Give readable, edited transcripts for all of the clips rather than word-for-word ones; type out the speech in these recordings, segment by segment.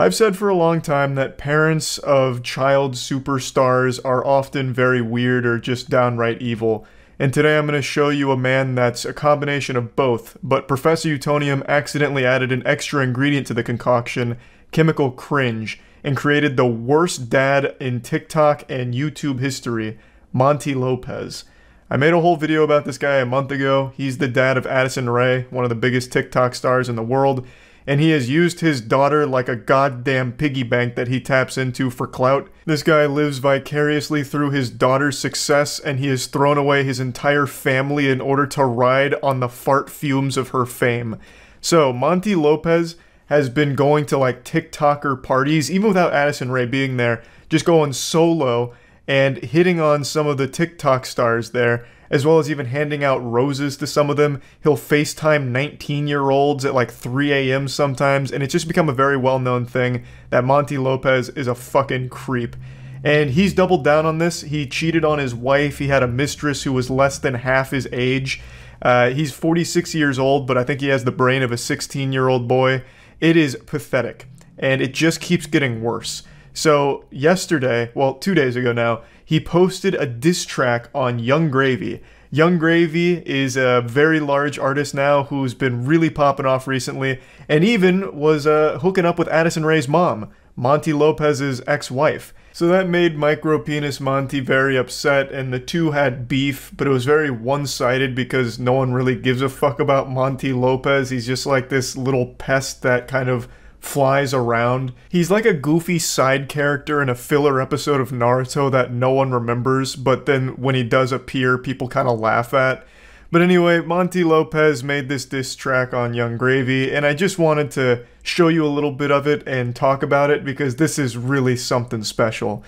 I've said for a long time that parents of child superstars are often very weird or just downright evil. And today I'm going to show you a man that's a combination of both, but Professor Utonium accidentally added an extra ingredient to the concoction, chemical cringe, and created the worst dad in TikTok and YouTube history, Monty Lopez. I made a whole video about this guy a month ago. He's the dad of Addison Rae, one of the biggest TikTok stars in the world, and he has used his daughter like a goddamn piggy bank that he taps into for clout. This guy lives vicariously through his daughter's success, and he has thrown away his entire family in order to ride on the fart fumes of her fame. So, Monty Lopez has been going to like TikToker parties, even without Addison Rae being there, just going solo and hitting on some of the TikTok stars there, as well as even handing out roses to some of them. He'll FaceTime 19-year-olds at like 3 a.m. sometimes, and it's just become a very well-known thing that Monty Lopez is a fucking creep. And he's doubled down on this. He cheated on his wife. He had a mistress who was less than half his age. He's 46 years old, but I think he has the brain of a 16-year-old boy. It is pathetic, and it just keeps getting worse. So yesterday, well, 2 days ago now, he posted a diss track on Yung Gravy. Yung Gravy is a very large artist now who's been really popping off recently, and even was hooking up with Addison Rae's mom, Monty Lopez's ex-wife. So that made Micropenis Monty very upset, and the two had beef, but it was very one-sided because no one really gives a fuck about Monty Lopez. He's just like this little pest that kind of flies around. He's like a goofy side character in a filler episode of Naruto that no one remembers, but then when he does appear, people kind of laugh at. But anyway, Monty Lopez made this diss track on Yung Gravy, and I just wanted to show you a little bit of it and talk about it because this is really something special.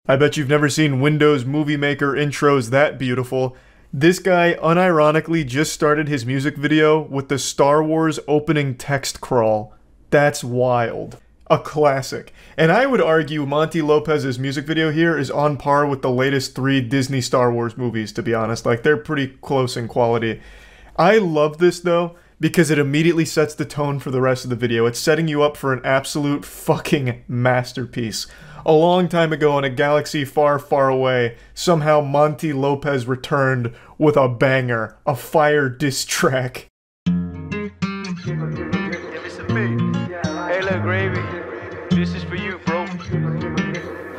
I bet you've never seen Windows Movie Maker intros that beautiful. This guy unironically just started his music video with the Star Wars opening text crawl. That's wild. A classic. And I would argue Monty Lopez's music video here is on par with the latest 3 Disney Star Wars movies, to be honest. Like, they're pretty close in quality. I love this, though, because it immediately sets the tone for the rest of the video. It's setting you up for an absolute fucking masterpiece. A long time ago in a galaxy far, far away, somehow Monty Lopez returned with a banger, a fire diss track. Hey, look, Gravy, this is for you, bro.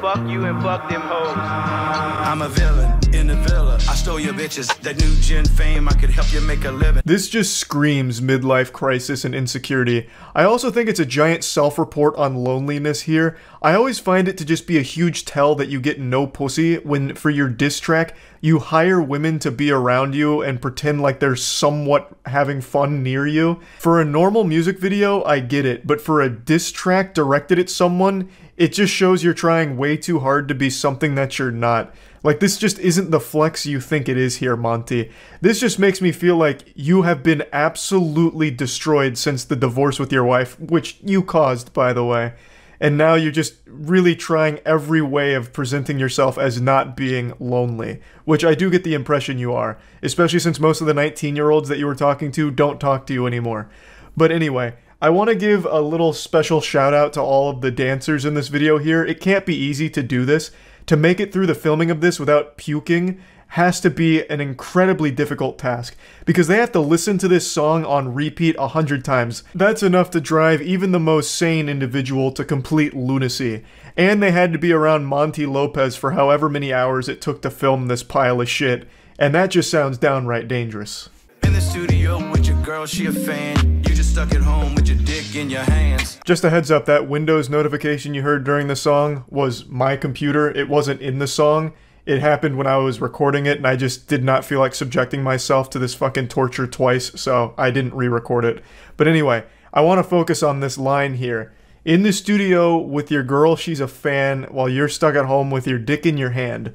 Fuck you and fuck them hoes. I'm a villain in the villa. I stole your bitches. That new gen fame, I could help you make a living. This just screams midlife crisis and insecurity. I also think it's a giant self-report on loneliness here. I always find it to just be a huge tell that you get no pussy when, for your diss track, you hire women to be around you and pretend like they're somewhat having fun near you. For a normal music video, I get it, but for a diss track directed at someone, it just shows you're trying way too hard to be something that you're not. Like, this just isn't the flex you think it is here, Monty. This just makes me feel like you have been absolutely destroyed since the divorce with your wife, which you caused, by the way. And now you're just really trying every way of presenting yourself as not being lonely, which I do get the impression you are, especially since most of the 19-year-olds that you were talking to don't talk to you anymore. But anyway, I want to give a little special shout out to all of the dancers in this video here. It can't be easy to do this. To make it through the filming of this without puking has to be an incredibly difficult task, because they have to listen to this song on repeat 100 times. That's enough to drive even the most sane individual to complete lunacy. And they had to be around Monty Lopez for however many hours it took to film this pile of shit, and that just sounds downright dangerous. In the studio with your girl, she a fan. You just stuck at home with your dick in your hands. Just a heads up, that Windows notification you heard during the song was my computer. It wasn't in the song. It happened when I was recording it, and I just did not feel like subjecting myself to this fucking torture twice, so I didn't re-record it. But anyway, I want to focus on this line here. In the studio with your girl, she's a fan, while you're stuck at home with your dick in your hand.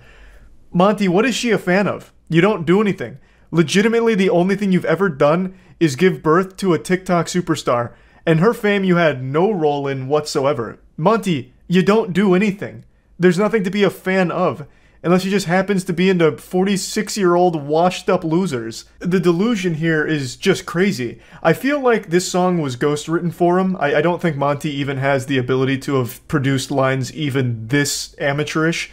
Monty, what is she a fan of? You don't do anything. Legitimately, the only thing you've ever done is give birth to a TikTok superstar, and her fame you had no role in whatsoever. Monty, you don't do anything. There's nothing to be a fan of. unless he just happens to be into 46-year-old washed up losers. The delusion here is just crazy. I feel like this song was ghostwritten for him. I don't think Monty even has the ability to have produced lines even this amateurish.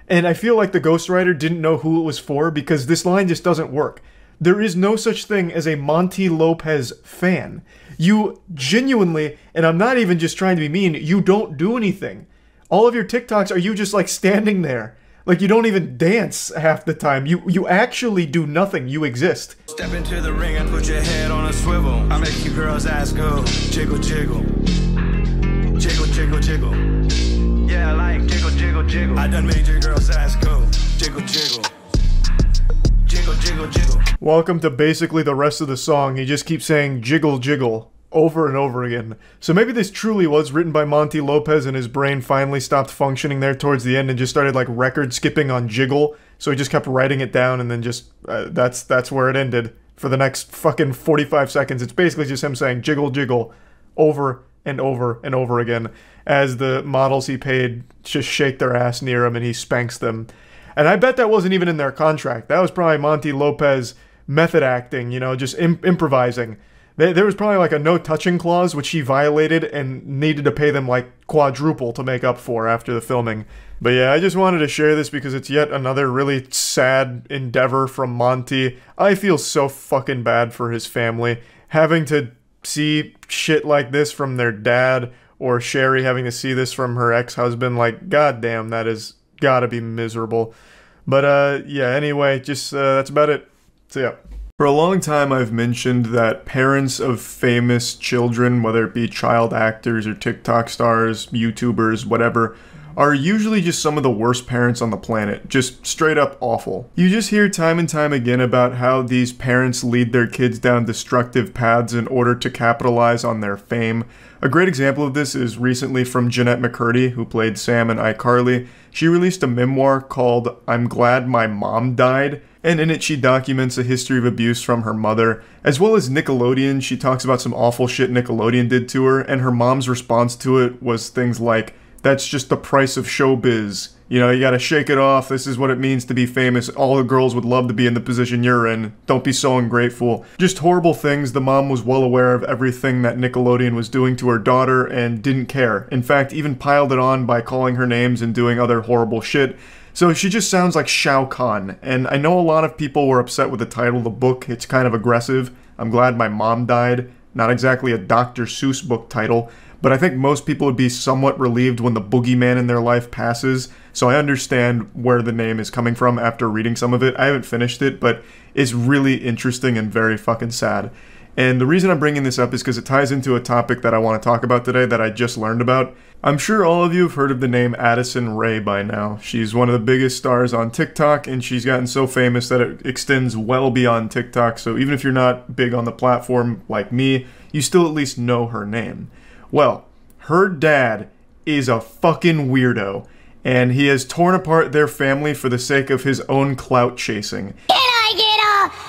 And I feel like the ghostwriter didn't know who it was for because this line just doesn't work. There is no such thing as a Monty Lopez fan. You genuinely, and I'm not even just trying to be mean, you don't do anything. All of your TikToks are you just like standing there. Like you don't even dance half the time. You actually do nothing. You exist. Step into the ring and put your head on a swivel. I make you girls' ass go jiggle, jiggle. Jiggle, jiggle, jiggle. Yeah, I like jiggle, jiggle, jiggle. I done made your girls' ass go jiggle, jiggle. Jiggle, jiggle, jiggle. Welcome to basically the rest of the song. He just keeps saying jiggle, jiggle over and over again. So maybe this truly was written by Monty Lopez and his brain finally stopped functioning there towards the end and just started like record skipping on jiggle. So he just kept writing it down and then just, that's where it ended. For the next fucking 45 seconds, it's basically just him saying jiggle, jiggle over and over and over again as the models he paid just shake their ass near him and he spanks them. And I bet that wasn't even in their contract. That was probably Monty Lopez method acting, you know, just improvising. There was probably like a no touching clause which he violated and needed to pay them like quadruple to make up for after the filming. But yeah, I just wanted to share this because it's yet another really sad endeavor from Monty. I feel so fucking bad for his family. Having to see shit like this from their dad, or Sherry having to see this from her ex-husband, like, goddamn, that is gotta be miserable. But yeah, anyway, just that's about it. So yeah. For a long time I've mentioned that parents of famous children, whether it be child actors or TikTok stars, YouTubers, whatever, are usually just some of the worst parents on the planet. Just straight up awful. You just hear time and time again about how these parents lead their kids down destructive paths in order to capitalize on their fame. A great example of this is recently from Jennette McCurdy, who played Sam in iCarly. She released a memoir called I'm Glad My Mom Died, and in it she documents a history of abuse from her mother. As well as Nickelodeon, she talks about some awful shit Nickelodeon did to her, and her mom's response to it was things like, that's just the price of showbiz. You know, you gotta shake it off. This is what it means to be famous. All the girls would love to be in the position you're in. Don't be so ungrateful. Just horrible things. The mom was well aware of everything that Nickelodeon was doing to her daughter and didn't care. In fact, even piled it on by calling her names and doing other horrible shit. So she just sounds like Shao Kahn. And I know a lot of people were upset with the title of the book. It's kind of aggressive. I'm Glad My Mom Died. Not exactly a Dr. Seuss book title. But I think most people would be somewhat relieved when the boogeyman in their life passes, so I understand where the name is coming from after reading some of it. I haven't finished it, but it's really interesting and very fucking sad. And the reason I'm bringing this up is because it ties into a topic that I want to talk about today that I just learned about. I'm sure all of you have heard of the name Addison Rae by now. She's one of the biggest stars on TikTok, and she's gotten so famous that it extends well beyond TikTok, so even if you're not big on the platform like me, you still at least know her name. Well, her dad is a fucking weirdo, and he has torn apart their family for the sake of his own clout chasing. Can I get a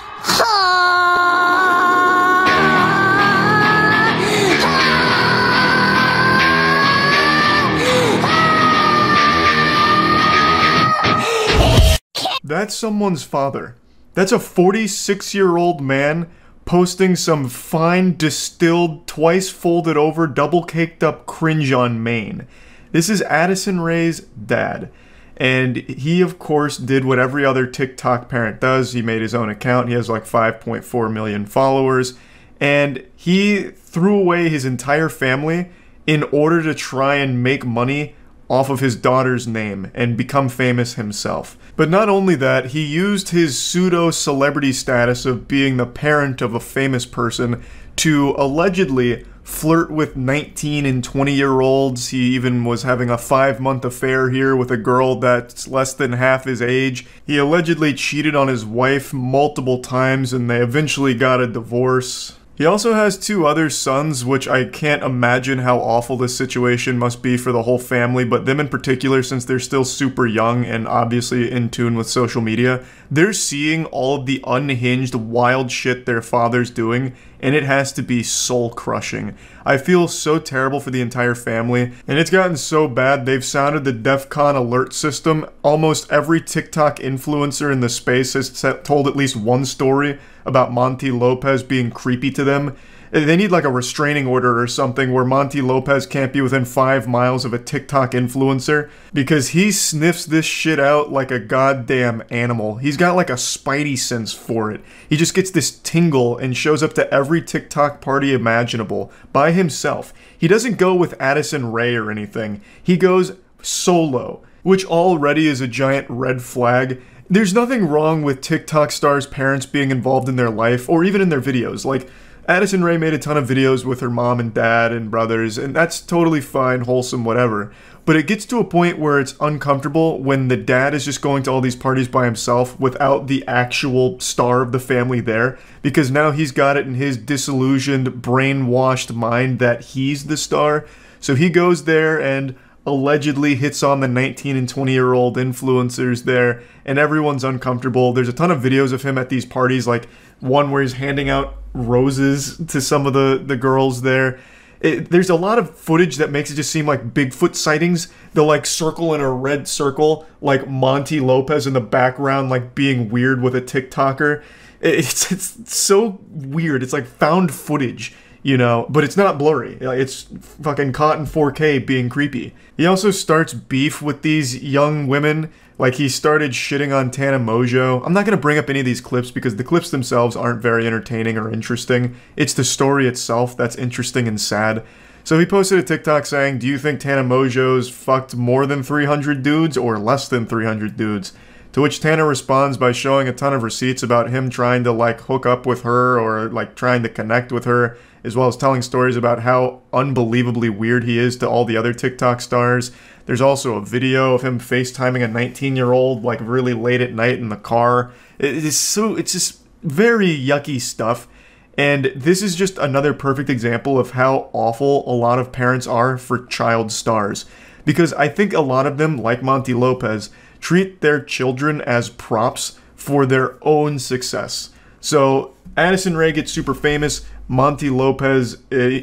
That's someone's father. That's a 46-year-old man posting some fine, distilled, twice folded over, double caked up cringe on Maine. This is Addison Rae's dad. And he, of course, did what every other TikTok parent does. He made his own account. He has like 5.4 million followers. And he threw away his entire family in order to try and make money off of his daughter's name and become famous himself. But not only that, he used his pseudo-celebrity status of being the parent of a famous person to allegedly flirt with 19 and 20-year-olds. He even was having a 5-month affair here with a girl that's less than half his age. He allegedly cheated on his wife multiple times and they eventually got a divorce. He also has 2 other sons, which I can't imagine how awful this situation must be for the whole family, but them in particular, since they're still super young and obviously in tune with social media, they're seeing all of the unhinged, wild shit their father's doing, and it has to be soul-crushing. I feel so terrible for the entire family, and it's gotten so bad they've sounded the DEFCON alert system. Almost every TikTok influencer in the space has told at least one story about Monty Lopez being creepy to them. They need like a restraining order or something where Monty Lopez can't be within 5 miles of a TikTok influencer, because he sniffs this shit out like a goddamn animal. He's got like a spidey sense for it. He just gets this tingle and shows up to every TikTok party imaginable by himself. He doesn't go with Addison Rae or anything. He goes solo, which already is a giant red flag. There's nothing wrong with TikTok stars' parents being involved in their life or even in their videos. Like, Addison Rae made a ton of videos with her mom and dad and brothers, and that's totally fine, wholesome, whatever. But it gets to a point where it's uncomfortable when the dad is just going to all these parties by himself without the actual star of the family there, because now he's got it in his disillusioned, brainwashed mind that he's the star. So he goes there and allegedly hits on the 19 and 20-year-old influencers there, and everyone's uncomfortable. There's a ton of videos of him at these parties, like one where he's handing out roses to some of the girls there. There's a lot of footage that makes it just seem like Bigfoot sightings. They'll like circle in a red circle, like Monty Lopez in the background, like being weird with a TikToker. It's so weird. It's like found footage, you know, but it's not blurry. It's fucking caught in 4K being creepy. He also starts beef with these young women. Like, he started shitting on Tana Mongeau. I'm not going to bring up any of these clips because the clips themselves aren't very entertaining or interesting. It's the story itself that's interesting and sad. So he posted a TikTok saying, "Do you think Tana Mongeau's fucked more than 300 dudes or less than 300 dudes?" To which Tana responds by showing a ton of receipts about him trying to, like, hook up with her or, like, trying to connect with her, as well as telling stories about how unbelievably weird he is to all the other TikTok stars. There's also a video of him FaceTiming a 19-year-old, like, really late at night in the car. It's just very yucky stuff. And this is just another perfect example of how awful a lot of parents are for child stars. Because I think a lot of them, like Monty Lopez, treat their children as props for their own success. So Addison Rae gets super famous. Monty Lopez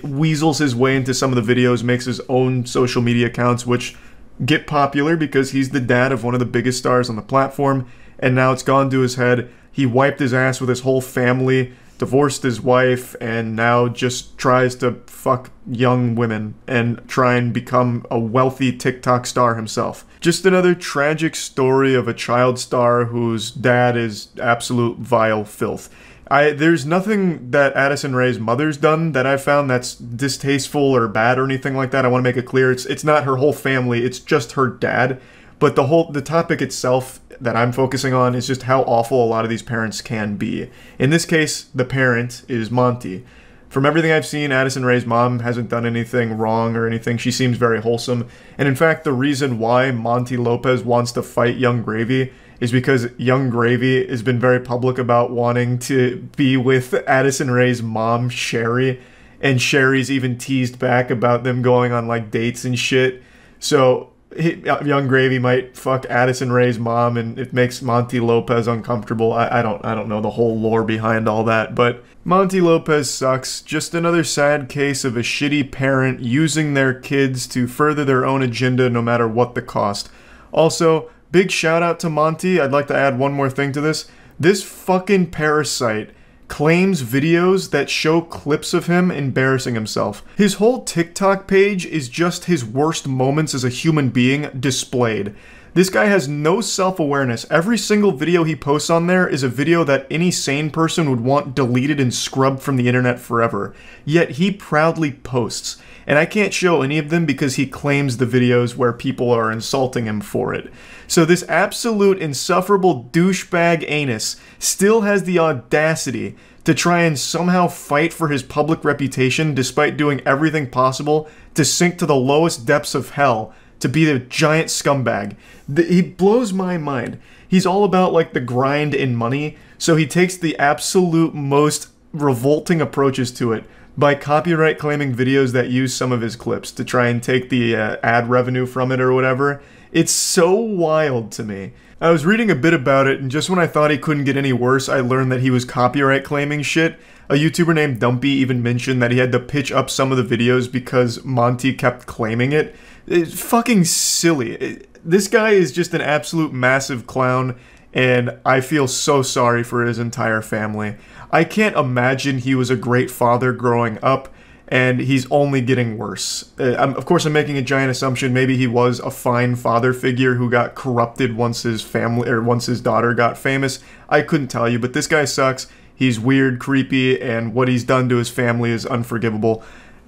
weasels his way into some of the videos, makes his own social media accounts, which get popular because he's the dad of one of the biggest stars on the platform, and now it's gone to his head. He wiped his ass with his whole family, divorced his wife, and now just tries to fuck young women and try and become a wealthy TikTok star himself. Just another tragic story of a child star whose dad is absolute vile filth. There's nothing that Addison Rae's mother's done that I found that's distasteful or bad or anything like that. I want to make it clear, it's not her whole family, it's just her dad. But the topic itself that I'm focusing on is just how awful a lot of these parents can be. In this case, the parent is Monty. From everything I've seen, Addison Rae's mom hasn't done anything wrong or anything. She seems very wholesome. And in fact, the reason why Monty Lopez wants to fight Yung Gravy is because Yung Gravy has been very public about wanting to be with Addison Rae's mom, Sherry. And Sherry's even teased back about them going on, like, dates and shit. So Yung Gravy might fuck Addison Rae's mom, and it makes Monty Lopez uncomfortable. I don't know the whole lore behind all that, but Monty Lopez sucks. Just another sad case of a shitty parent using their kids to further their own agenda no matter what the cost. Also, big shout out to Monty. I'd like to add one more thing to this. This fucking parasite claims videos that show clips of him embarrassing himself. His whole TikTok page is just his worst moments as a human being displayed. This guy has no self-awareness. Every single video he posts on there is a video that any sane person would want deleted and scrubbed from the internet forever. Yet he proudly posts. And I can't show any of them because he claims the videos where people are insulting him for it. So this absolute insufferable douchebag anus still has the audacity to try and somehow fight for his public reputation despite doing everything possible to sink to the lowest depths of hell to be the giant scumbag. He blows my mind. He's all about, like, the grind and money, so he takes the absolute most revolting approaches to it by copyright claiming videos that use some of his clips to try and take the ad revenue from it or whatever. It's so wild to me. I was reading a bit about it, and just when I thought he couldn't get any worse, I learned that he was copyright claiming shit. A YouTuber named Dumpy even mentioned that he had to pitch up some of the videos because Monty kept claiming it. It's fucking silly. This guy is just an absolute massive clown, and I feel so sorry for his entire family. I can't imagine he was a great father growing up, and he's only getting worse. Of course, I'm making a giant assumption. Maybe he was a fine father figure who got corrupted once his family, or once his daughter got famous. I couldn't tell you, but this guy sucks. He's weird, creepy, and what he's done to his family is unforgivable.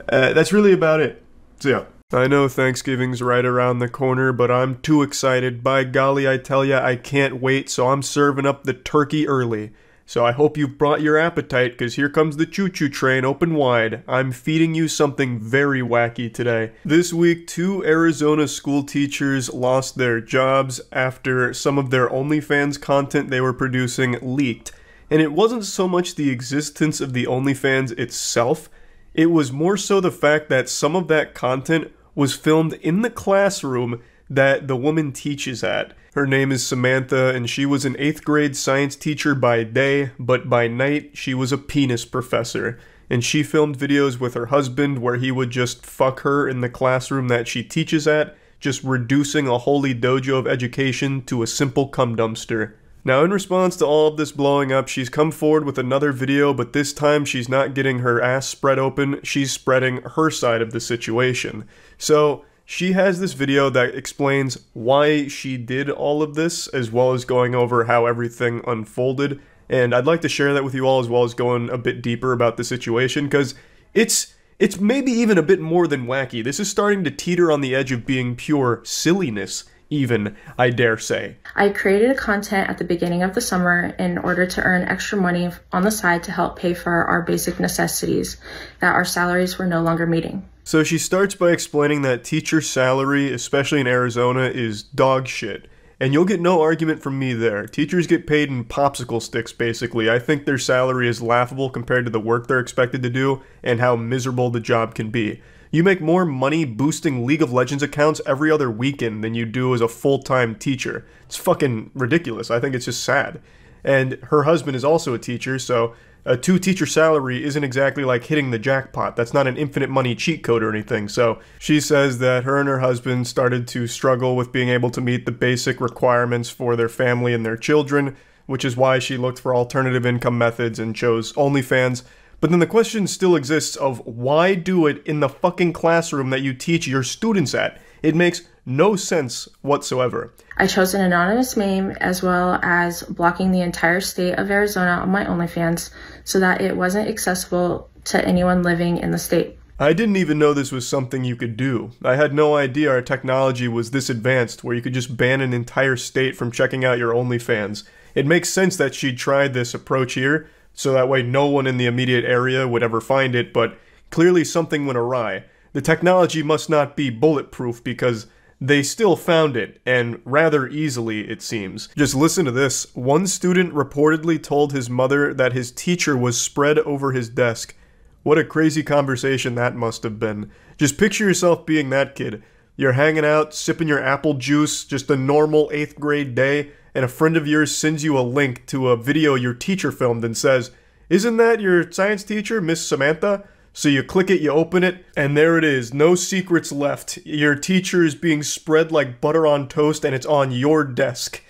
That's really about it. So yeah. I know Thanksgiving's right around the corner, but I'm too excited. By golly, I tell ya, I can't wait, so I'm serving up the turkey early. So I hope you've brought your appetite, because here comes the choo-choo train open wide. I'm feeding you something very wacky today. This week, 2 Arizona school teachers lost their jobs after some of their OnlyFans content they were producing leaked. And it wasn't so much the existence of the OnlyFans itself, it was more so the fact that some of that content was filmed in the classroom that the woman teaches at. Her name is Samantha, and she was an 8th grade science teacher by day, but by night she was a penis professor. And she filmed videos with her husband where he would just fuck her in the classroom that she teaches at, just reducing a holy dojo of education to a simple cum dumpster. Now, in response to all of this blowing up, she's come forward with another video, but this time she's not getting her ass spread open, she's spreading her side of the situation. So, she has this video that explains why she did all of this, as well as going over how everything unfolded, and I'd like to share that with you all, as well as going a bit deeper about the situation, because it's maybe even a bit more than wacky. This is starting to teeter on the edge of being pure silliness, even, I dare say. I created content at the beginning of the summer in order to earn extra money on the side to help pay for our basic necessities that our salaries were no longer meeting. So she starts by explaining that teacher salary, especially in Arizona, is dog shit. And you'll get no argument from me there. Teachers get paid in popsicle sticks, basically. I think their salary is laughable compared to the work they're expected to do and how miserable the job can be. You make more money boosting League of Legends accounts every other weekend than you do as a full-time teacher. It's fucking ridiculous. I think it's just sad. And her husband is also a teacher, so a 2-teacher salary isn't exactly like hitting the jackpot. That's not an infinite money cheat code or anything. So she says that her and her husband started to struggle with being able to meet the basic requirements for their family and their children, which is why she looked for alternative income methods and chose OnlyFans. But then the question still exists of why do it in the fucking classroom that you teach your students at? It makes no sense whatsoever. I chose an anonymous name as well as blocking the entire state of Arizona on my OnlyFans so that it wasn't accessible to anyone living in the state. I didn't even know this was something you could do. I had no idea our technology was this advanced where you could just ban an entire state from checking out your OnlyFans. It makes sense that she tried this approach here, so that way no one in the immediate area would ever find it, but clearly something went awry. The technology must not be bulletproof because they still found it, and rather easily, it seems. Just listen to this. One student reportedly told his mother that his teacher was spread over his desk. What a crazy conversation that must have been. Just picture yourself being that kid. You're hanging out, sipping your apple juice, just a normal 8th grade day, and a friend of yours sends you a link to a video your teacher filmed and says, "Isn't that your science teacher, Miss Samantha?" So you click it, you open it, and there it is. No secrets left. Your teacher is being spread like butter on toast, and it's on your desk.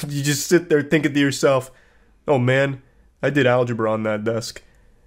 You just sit there thinking to yourself, oh man, I did algebra on that desk.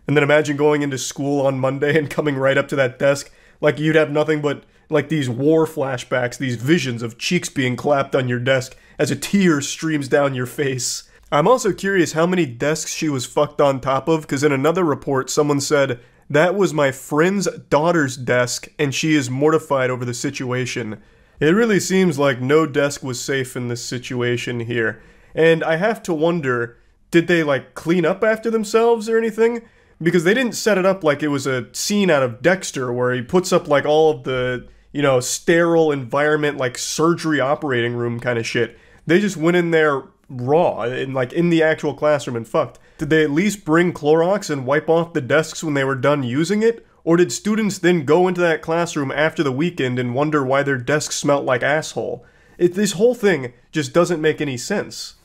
And then imagine going into school on Monday and coming right up to that desk, like you'd have nothing but like these war flashbacks, these visions of cheeks being clapped on your desk as a tear streams down your face. I'm also curious how many desks she was fucked on top of, because in another report someone said, "That was my friend's daughter's desk, and she is mortified over the situation." It really seems like no desk was safe in this situation here. And I have to wonder, did they like clean up after themselves or anything? Because they didn't set it up like it was a scene out of Dexter where he puts up like all of the, you know, sterile environment, like surgery operating room kind of shit. They just went in there raw and like in the actual classroom and fucked. Did they at least bring Clorox and wipe off the desks when they were done using it? Or did students then go into that classroom after the weekend and wonder why their desks smelt like asshole? This whole thing just doesn't make any sense.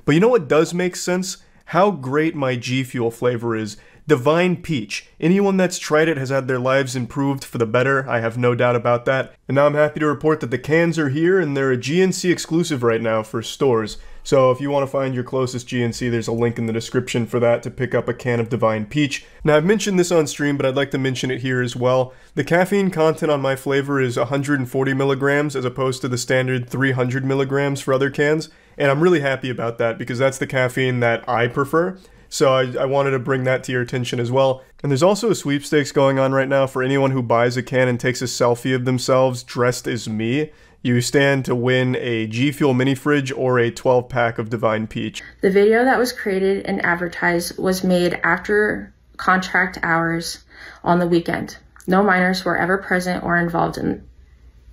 But you know what does make sense? How great my G Fuel flavor is. Divine Peach. Anyone that's tried it has had their lives improved for the better, I have no doubt about that. And now I'm happy to report that the cans are here and they're a GNC exclusive right now for stores. So if you want to find your closest GNC, there's a link in the description for that to pick up a can of Divine Peach. Now I've mentioned this on stream, but I'd like to mention it here as well. The caffeine content on my flavor is 140 milligrams as opposed to the standard 300 milligrams for other cans. And I'm really happy about that because that's the caffeine that I prefer. So I wanted to bring that to your attention as well. And there's also a sweepstakes going on right now for anyone who buys a can and takes a selfie of themselves dressed as me. You stand to win a G Fuel mini fridge or a 12-pack of Divine Peach. The video that was created and advertised was made after contract hours on the weekend. No minors were ever present or involved in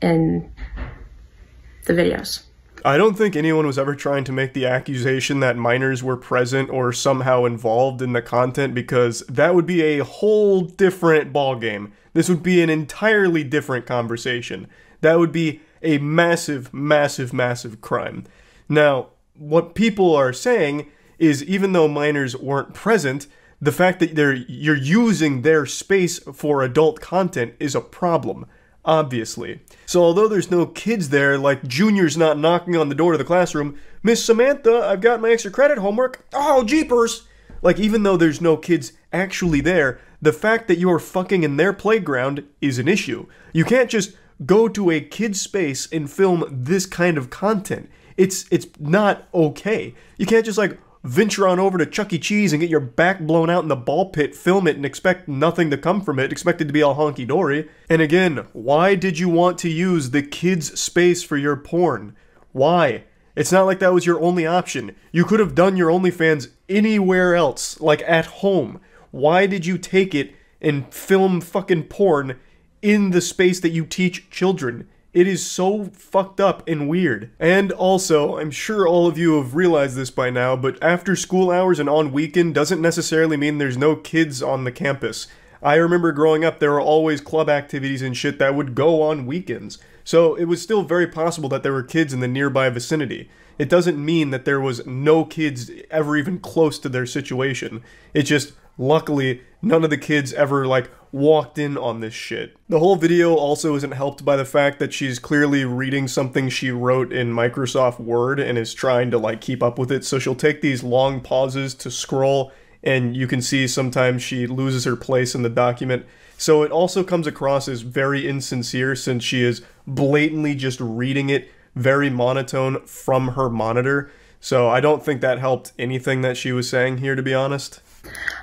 the videos. I don't think anyone was ever trying to make the accusation that minors were present or somehow involved in the content, because that would be a whole different ballgame. This would be an entirely different conversation. That would be a massive, massive, massive crime. Now, what people are saying is even though minors weren't present, the fact that you're using their space for adult content is a problem. Obviously. So although there's no kids there, like Junior's not knocking on the door to the classroom, Miss Samantha, I've got my extra credit homework. Oh, jeepers! Like, even though there's no kids actually there, the fact that you're fucking in their playground is an issue. You can't just go to a kid's space and film this kind of content. It's not okay. You can't just like venture on over to Chuck E. Cheese and get your back blown out in the ball pit, film it, and expect nothing to come from it, expect it to be all honky-dory. And again, why did you want to use the kids' space for your porn? Why? It's not like that was your only option. You could have done your OnlyFans anywhere else, like at home. Why did you take it and film fucking porn in the space that you teach children? It is so fucked up and weird. And also, I'm sure all of you have realized this by now, but after school hours and on weekend doesn't necessarily mean there's no kids on the campus. I remember growing up, there were always club activities and shit that would go on weekends. So it was still very possible that there were kids in the nearby vicinity. It doesn't mean that there was no kids ever even close to their situation. It just, luckily, none of the kids ever, like, walked in on this shit. The whole video also isn't helped by the fact that she's clearly reading something she wrote in Microsoft Word and is trying to, like, keep up with it. So she'll take these long pauses to scroll, and you can see sometimes she loses her place in the document. So it also comes across as very insincere since she is blatantly just reading it very monotone from her monitor. So I don't think that helped anything that she was saying here, to be honest.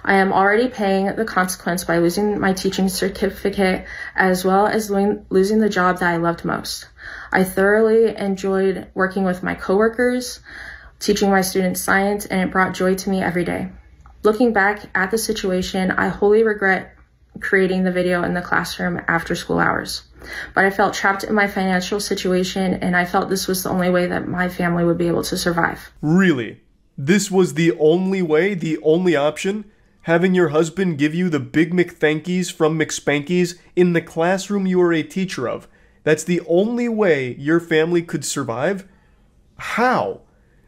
I am already paying the consequence by losing my teaching certificate as well as losing the job that I loved most. I thoroughly enjoyed working with my coworkers, teaching my students science, and it brought joy to me every day. Looking back at the situation, I wholly regret creating the video in the classroom after school hours. But I felt trapped in my financial situation, and I felt this was the only way that my family would be able to survive. Really? This was the only way, the only option? Having your husband give you the Big McThankies from McSpankies in the classroom you are a teacher of. That's the only way your family could survive? How?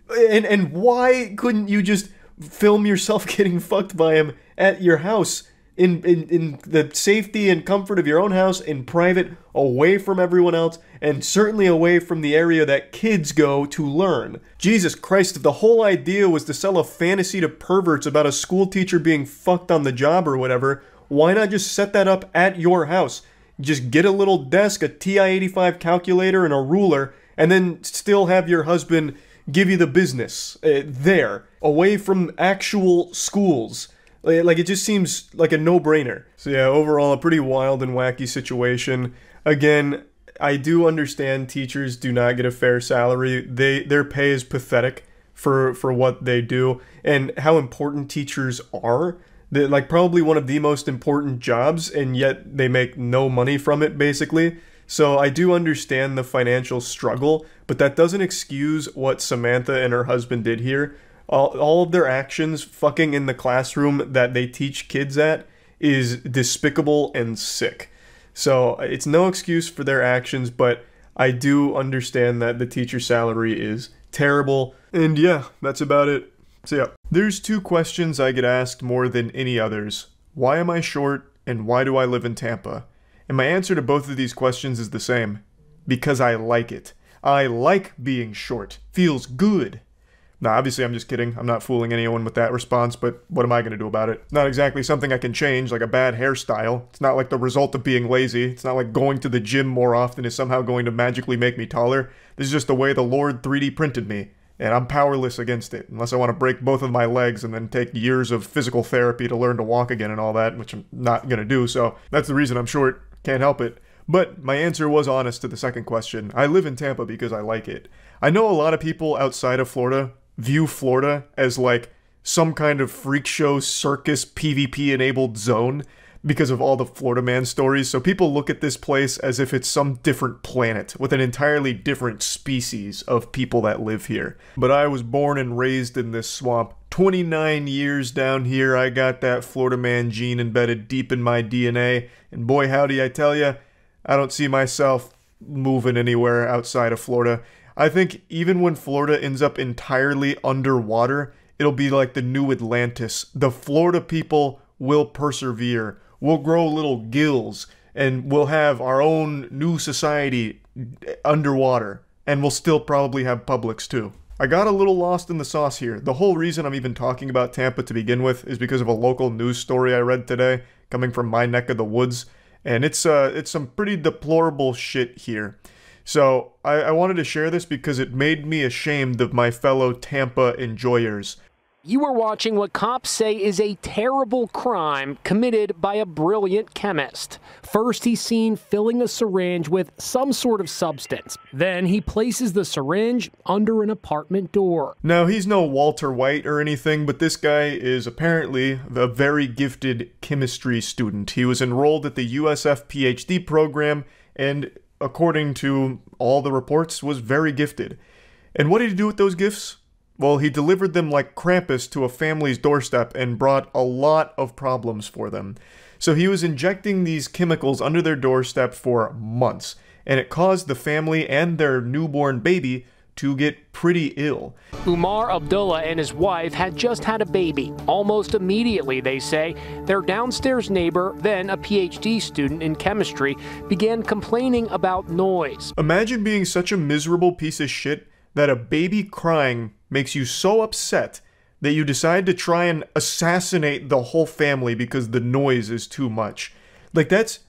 And why couldn't you just film yourself getting fucked by him at your house? In the safety and comfort of your own house, in private, away from everyone else, and certainly away from the area that kids go to learn. Jesus Christ, if the whole idea was to sell a fantasy to perverts about a school teacher being fucked on the job or whatever, why not just set that up at your house? Just get a little desk, a TI-85 calculator, and a ruler, and then still have your husband give you the business there, away from actual schools. Like, it just seems like a no-brainer. So yeah, overall, a pretty wild and wacky situation. Again, I do understand teachers do not get a fair salary. Their pay is pathetic for what they do, and how important teachers are. They're, like, probably one of the most important jobs, and yet they make no money from it, basically. So I do understand the financial struggle, but that doesn't excuse what Samantha and her husband did here. All of their actions fucking in the classroom that they teach kids at is despicable and sick. So it's no excuse for their actions, but I do understand that the teacher's salary is terrible. And yeah, that's about it. So yeah, there's two questions I get asked more than any others. Why am I short, and why do I live in Tampa? And my answer to both of these questions is the same. Because I like it. I like being short. Feels good. Now, obviously, I'm just kidding. I'm not fooling anyone with that response, but what am I going to do about it? Not exactly something I can change, like a bad hairstyle. It's not like the result of being lazy. It's not like going to the gym more often is somehow going to magically make me taller. This is just the way the Lord 3D printed me, and I'm powerless against it, unless I want to break both of my legs and then take years of physical therapy to learn to walk again and all that, which I'm not going to do, so that's the reason I'm short. Can't help it. But my answer was honest to the second question. I live in Tampa because I like it. I know a lot of people outside of Florida view Florida as like some kind of freak show circus PvP enabled zone because of all the Florida Man stories. So people look at this place as if it's some different planet with an entirely different species of people that live here. But I was born and raised in this swamp. 29 years down here, I got that Florida Man gene embedded deep in my DNA. And boy howdy, I tell ya, I don't see myself moving anywhere outside of Florida. I think even when Florida ends up entirely underwater, it'll be like the new Atlantis. The Florida people will persevere. We'll grow little gills, and we'll have our own new society underwater. And we'll still probably have Publix too. I got a little lost in the sauce here. The whole reason I'm even talking about Tampa to begin with is because of a local news story I read today, coming from my neck of the woods. And it's some pretty deplorable shit here. So I wanted to share this because it made me ashamed of my fellow Tampa enjoyers. You are watching what cops say is a terrible crime committed by a brilliant chemist. First, he's seen filling a syringe with some sort of substance. Then he places the syringe under an apartment door. Now, he's no Walter White or anything, but this guy is apparently a very gifted chemistry student. He was enrolled at the USF PhD program and, according to all the reports, was very gifted. And what did he do with those gifts? Well, he delivered them like Krampus to a family's doorstep and brought a lot of problems for them. So he was injecting these chemicals under their doorstep for months, and it caused the family and their newborn baby to get pretty ill. Umar Abdullah and his wife had just had a baby. Almost immediately, they say, their downstairs neighbor, then a PhD student in chemistry, began complaining about noise. Imagine being such a miserable piece of shit that a baby crying makes you so upset that you decide to try and assassinate the whole family because the noise is too much. Like, that's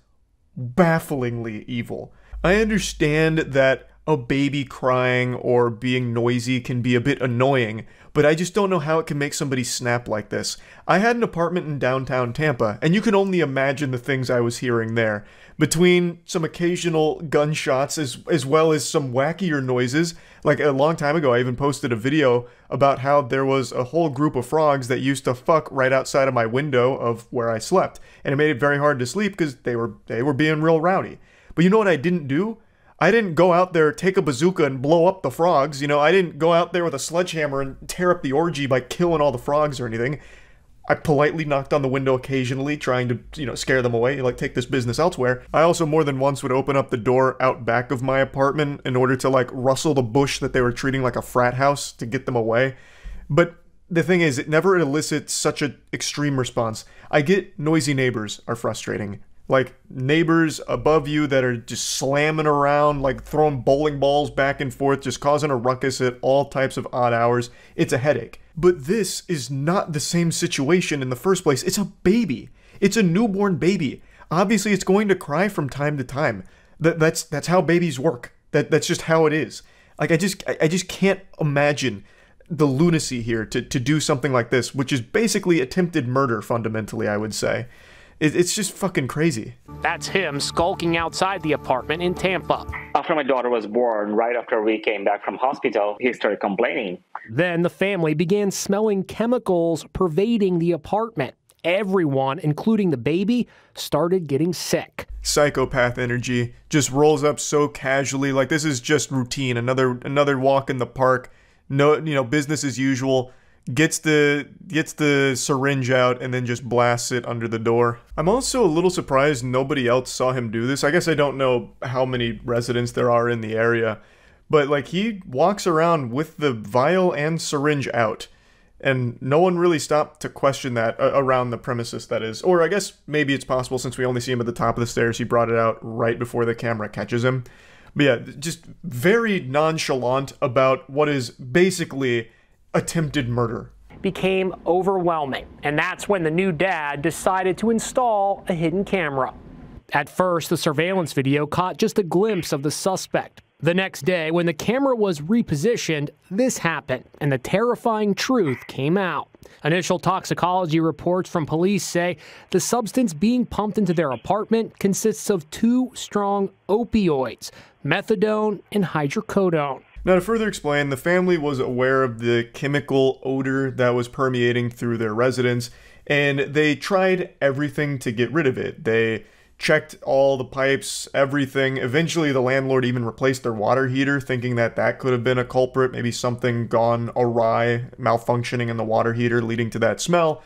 bafflingly evil. I understand that a baby crying or being noisy can be a bit annoying, but I just don't know how it can make somebody snap like this. I had an apartment in downtown Tampa, and you can only imagine the things I was hearing there. Between some occasional gunshots as well as some wackier noises. Like a long time ago, I even posted a video about how there was a whole group of frogs that used to fuck right outside of my window of where I slept. And it made it very hard to sleep because they were being real rowdy. But you know what I didn't do? I didn't go out there, take a bazooka, and blow up the frogs. You know, I didn't go out there with a sledgehammer and tear up the orgy by killing all the frogs or anything. I politely knocked on the window occasionally, trying to, scare them away, like, take this business elsewhere. I also more than once would open up the door out back of my apartment in order to, like, rustle the bush that they were treating like a frat house to get them away. But the thing is, it never elicits such an extreme response. I get noisy neighbors are frustrating. Like, neighbors above you that are just slamming around, like throwing bowling balls back and forth, just causing a ruckus at all types of odd hours. It's a headache. But this is not the same situation in the first place. It's a baby. It's a newborn baby. Obviously, it's going to cry from time to time. That's how babies work. That's just how it is. Like, I just can't imagine the lunacy here to do something like this, which is basically attempted murder, fundamentally, I would say. It's just fucking crazy. That's him skulking outside the apartment in Tampa. After my daughter was born, right after we came back from hospital, he started complaining. Then the family began smelling chemicals pervading the apartment. everyone, including the baby, started getting sick. Psychopath energy just rolls up so casually, like this is just routine. Another walk in the park. No, business as usual. Gets the syringe out and then just blasts it under the door. I'm also a little surprised nobody else saw him do this. I guess I don't know how many residents there are in the area, but like he walks around with the vial and syringe out, and no one really stopped to question that around the premises, that is. Or I guess maybe it's possible, since we only see him at the top of the stairs, he brought it out right before the camera catches him. But yeah, just very nonchalant about what is basically attempted murder. Became overwhelming, and that's when the new dad decided to install a hidden camera. At first, the surveillance video caught just a glimpse of the suspect. The next day, when the camera was repositioned, this happened, and the terrifying truth came out. Initial toxicology reports from police say the substance being pumped into their apartment consists of 2 strong opioids, methadone and hydrocodone. Now, to further explain, the family was aware of the chemical odor that was permeating through their residence, and they tried everything to get rid of it. They checked all the pipes, everything. Eventually, the landlord even replaced their water heater, thinking that that could have been a culprit, maybe something gone awry, malfunctioning in the water heater, leading to that smell.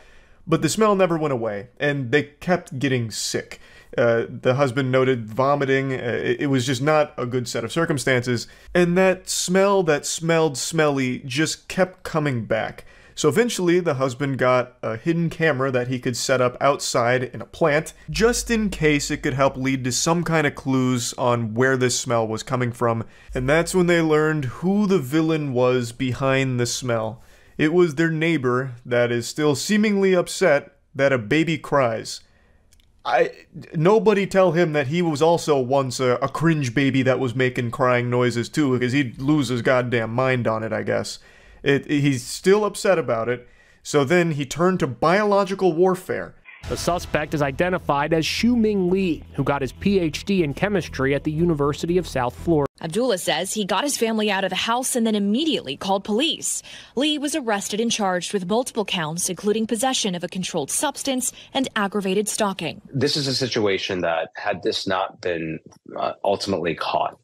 But the smell never went away, and they kept getting sick. The husband noted vomiting. It was just not a good set of circumstances. And that smell that smelled smelly just kept coming back. So eventually, the husband got a hidden camera that he could set up outside in a plant, just in case it could help lead to some kind of clues on where this smell was coming from. And that's when they learned who the villain was behind the smell. It was their neighbor that is still seemingly upset that a baby cries. Nobody tell him that he was also once a cringe baby that was making crying noises too, because he'd lose his goddamn mind on it, I guess. He's still upset about it, so then he turned to biological warfare. The suspect is identified as Xiuming Li, who got his PhD in chemistry at the University of South Florida. Abdullah says he got his family out of the house and then immediately called police. Li was arrested and charged with multiple counts, including possession of a controlled substance and aggravated stalking. This is a situation that, had this not been ultimately caught,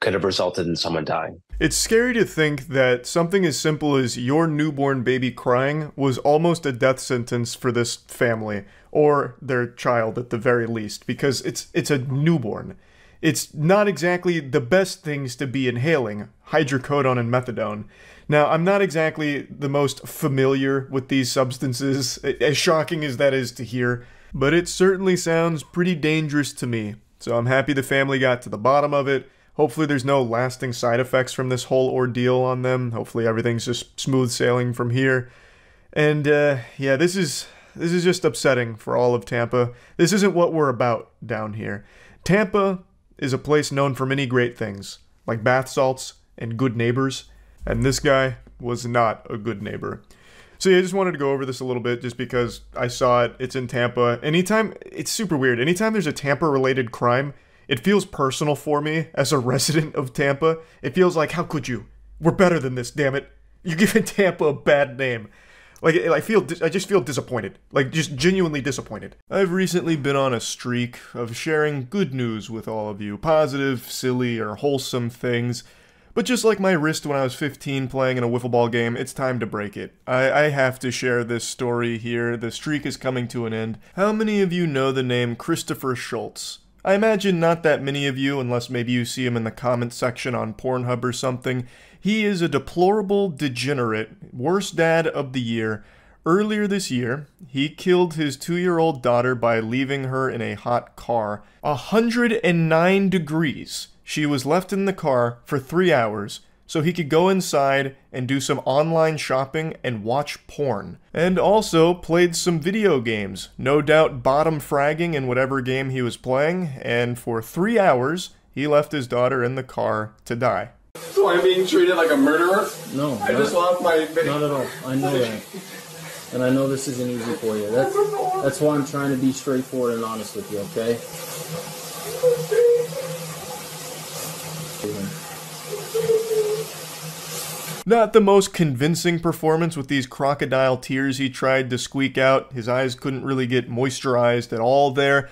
could have resulted in someone dying. It's scary to think that something as simple as your newborn baby crying was almost a death sentence for this family, or their child at the very least, because it's a newborn. It's not exactly the best things to be inhaling, hydrocodone and methadone. Now, I'm not exactly the most familiar with these substances, as shocking as that is to hear, but it certainly sounds pretty dangerous to me. So I'm happy the family got to the bottom of it. Hopefully there's no lasting side effects from this whole ordeal on them. Hopefully everything's just smooth sailing from here. And yeah, this is just upsetting for all of Tampa. This isn't what we're about down here. Tampa is a place known for many great things, like bath salts and good neighbors, and this guy was not a good neighbor. So yeah, I just wanted to go over this a little bit just because I saw it. It's in Tampa. It's super weird. Anytime there's a Tampa-related crime, it feels personal for me as a resident of Tampa. It feels like, how could you? We're better than this, damn it. You're giving Tampa a bad name. Like, I just feel disappointed. Like, just genuinely disappointed. I've recently been on a streak of sharing good news with all of you. Positive, silly, or wholesome things. But just like my wrist when I was 15 playing in a wiffle ball game, it's time to break it. I have to share this story here. The streak is coming to an end. How many of you know the name Christopher Schultz? I imagine not that many of you, unless maybe you see him in the comments section on Pornhub or something. He is a deplorable degenerate, worst dad of the year. Earlier this year, he killed his 2-year-old daughter by leaving her in a hot car. 109 degrees. She was left in the car for 3 hours so he could go inside and do some online shopping and watch porn. And also played some video games, no doubt bottom fragging in whatever game he was playing, and for 3 hours, he left his daughter in the car to die. So I'm being treated like a murderer? No. I just lost my... Not at all. I know that. And I know this isn't easy for you. That's why I'm trying to be straightforward and honest with you, okay? Not the most convincing performance with these crocodile tears he tried to squeak out. His eyes couldn't really get moisturized at all there.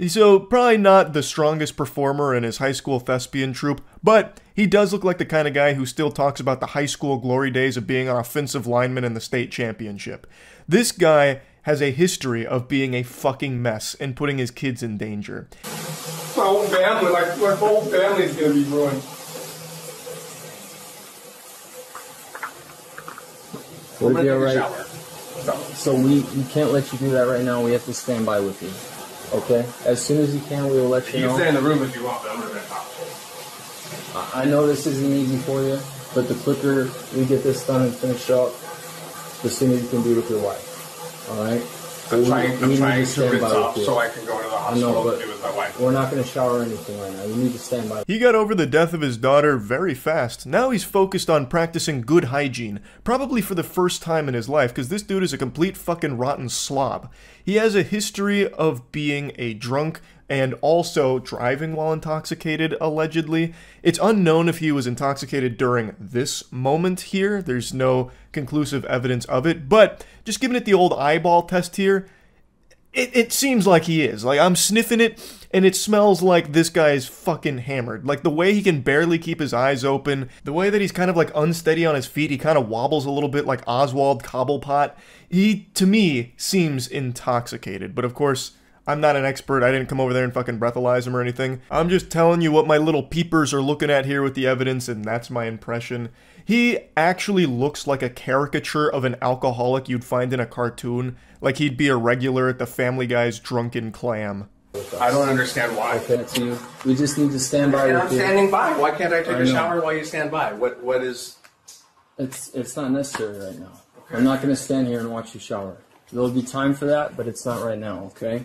So probably not the strongest performer in his high school thespian troupe, but he does look like the kind of guy who still talks about the high school glory days of being an offensive lineman in the state championship. This guy has a history of being a fucking mess and putting his kids in danger. My whole family, my whole family's gonna be ruined. Would it be alright? So we can't let you do that right now. We have to stand by with you. Okay? As soon as you can, we will let you know. You can stay in the room if you want, but I'm gonna talk. I know this isn't easy for you, but the quicker we get this done and finish up, the sooner you can be with your wife. Alright? I'm trying to rinse off so I can go to the hospital and be with my wife. We're not going to shower or anything right now. You need to stand by. He got over the death of his daughter very fast. Now he's focused on practicing good hygiene, probably for the first time in his life, because this dude is a complete fucking rotten slob. He has a history of being a drunk and also driving while intoxicated, allegedly. It's unknown if he was intoxicated during this moment here. There's no conclusive evidence of it, but just giving it the old eyeball test here, it seems like he is. Like, I'm sniffing it, and it smells like this guy is fucking hammered. Like, the way he can barely keep his eyes open, the way that he's kind of, like, unsteady on his feet, he kind of wobbles a little bit like Oswald Cobblepot. He, to me, seems intoxicated. But, of course, I'm not an expert. I didn't come over there and fucking breathalyze him or anything. I'm just telling you what my little peepers are looking at here with the evidence, and that's my impression. He actually looks like a caricature of an alcoholic you'd find in a cartoon. Like he'd be a regular at the Family Guy's Drunken Clam. I don't understand why. Okay, so we just need to stand by. And I'm standing by. Why can't I take a shower while you stand by? What is... It's not necessary right now. Okay. I'm not going to stand here and watch you shower. There'll be time for that, but it's not right now, okay?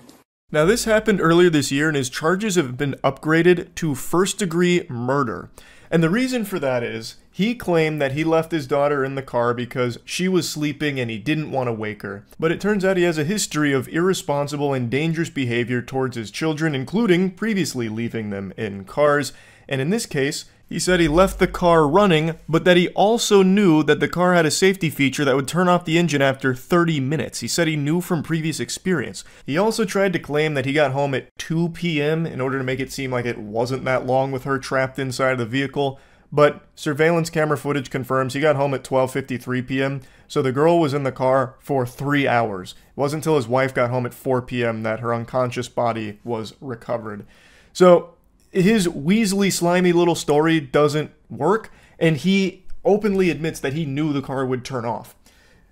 Now, this happened earlier this year, and his charges have been upgraded to first-degree murder. And the reason for that is, he claimed that he left his daughter in the car because she was sleeping and he didn't want to wake her. But it turns out he has a history of irresponsible and dangerous behavior towards his children, including previously leaving them in cars. And in this case, he said he left the car running, but that he also knew that the car had a safety feature that would turn off the engine after 30 minutes. He said he knew from previous experience. He also tried to claim that he got home at 2 p.m. in order to make it seem like it wasn't that long with her trapped inside of the vehicle. But surveillance camera footage confirms he got home at 12:53 p.m., so the girl was in the car for 3 hours. It wasn't until his wife got home at 4 p.m. that her unconscious body was recovered. So his weaselly, slimy little story doesn't work, and he openly admits that he knew the car would turn off.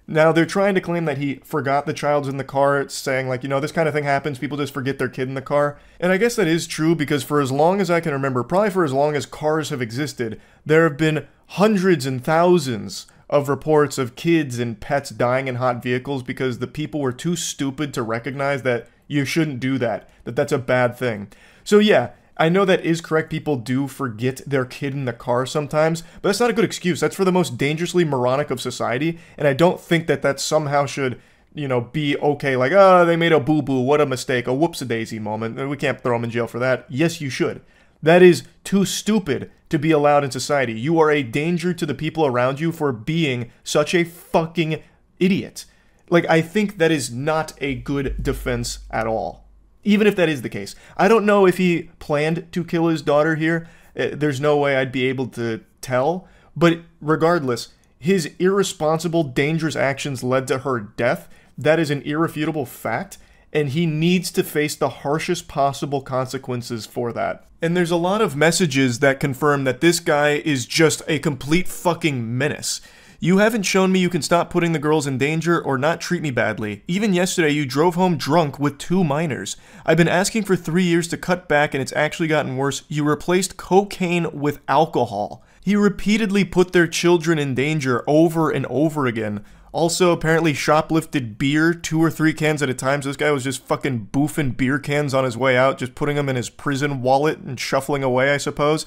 Now, they're trying to claim that he forgot the child's in the car, saying, like, you know, this kind of thing happens, people just forget their kid in the car. And I guess that is true, because for as long as I can remember, probably for as long as cars have existed, there have been hundreds and thousands of reports of kids and pets dying in hot vehicles because the people were too stupid to recognize that you shouldn't do that, that that's a bad thing. So yeah, I know that is correct. People do forget their kid in the car sometimes, but that's not a good excuse. That's for the most dangerously moronic of society, and I don't think that that somehow should, you know, be okay. Like, oh, they made a boo-boo, what a mistake, a whoops-a-daisy moment. We can't throw them in jail for that. Yes, you should. That is too stupid to be allowed in society. You are a danger to the people around you for being such a fucking idiot. Like, I think that is not a good defense at all. Even if that is the case. I don't know if he planned to kill his daughter here. There's no way I'd be able to tell. But regardless, his irresponsible, dangerous actions led to her death. That is an irrefutable fact. And he needs to face the harshest possible consequences for that. And there's a lot of messages that confirm that this guy is just a complete fucking menace. You haven't shown me you can stop putting the girls in danger or not treat me badly. Even yesterday, you drove home drunk with 2 minors. I've been asking for 3 years to cut back and it's actually gotten worse. You replaced cocaine with alcohol. He repeatedly put their children in danger over and over again. Also, apparently shoplifted beer, 2 or 3 cans at a time. So this guy was just fucking boofing beer cans on his way out, just putting them in his prison wallet and shuffling away, I suppose.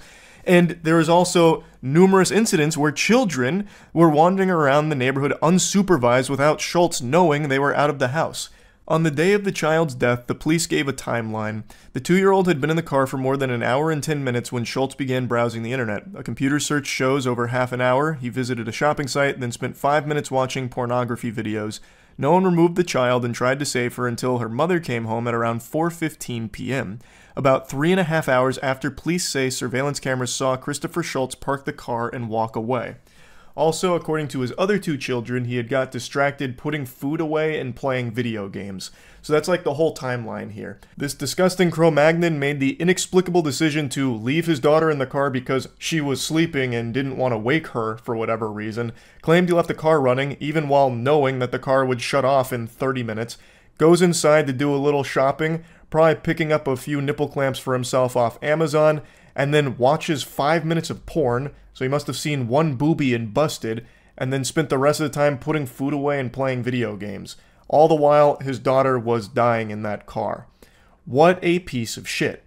And there is also numerous incidents where children were wandering around the neighborhood unsupervised without Schultz knowing they were out of the house. On the day of the child's death, the police gave a timeline. The 2-year-old had been in the car for more than an hour and 10 minutes when Schultz began browsing the internet. A computer search shows over half an hour. He visited a shopping site, then spent 5 minutes watching pornography videos. No one removed the child and tried to save her until her mother came home at around 4:15 p.m. About 3.5 hours after police say surveillance cameras saw Christopher Schultz park the car and walk away. Also, according to his other 2 children, he had got distracted putting food away and playing video games. So that's like the whole timeline here. This disgusting Cro-Magnon made the inexplicable decision to leave his daughter in the car because she was sleeping and didn't want to wake her for whatever reason, claimed he left the car running even while knowing that the car would shut off in 30 minutes, goes inside to do a little shopping, probably picking up a few nipple clamps for himself off Amazon, and then watches 5 minutes of porn, so he must have seen one boobie and busted, and then spent the rest of the time putting food away and playing video games. All the while, his daughter was dying in that car. What a piece of shit.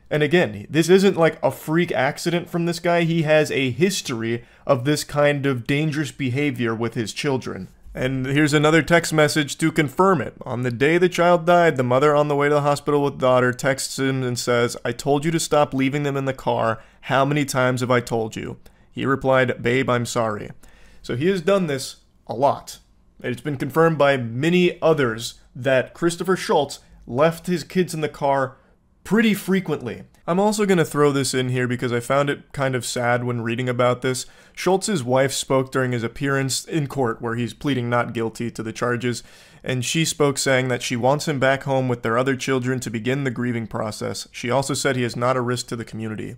And again, this isn't like a freak accident from this guy. He has a history of this kind of dangerous behavior with his children. And here's another text message to confirm it. On the day the child died, the mother on the way to the hospital with daughter texts him and says, "I told you to stop leaving them in the car. How many times have I told you?" He replied, "Babe, I'm sorry." So he has done this a lot. It's been confirmed by many others that Christopher Schultz left his kids in the car pretty frequently. I'm also going to throw this in here because I found it kind of sad when reading about this. Schultz's wife spoke during his appearance in court where he's pleading not guilty to the charges, and she spoke saying that she wants him back home with their other children to begin the grieving process. She also said he is not a risk to the community.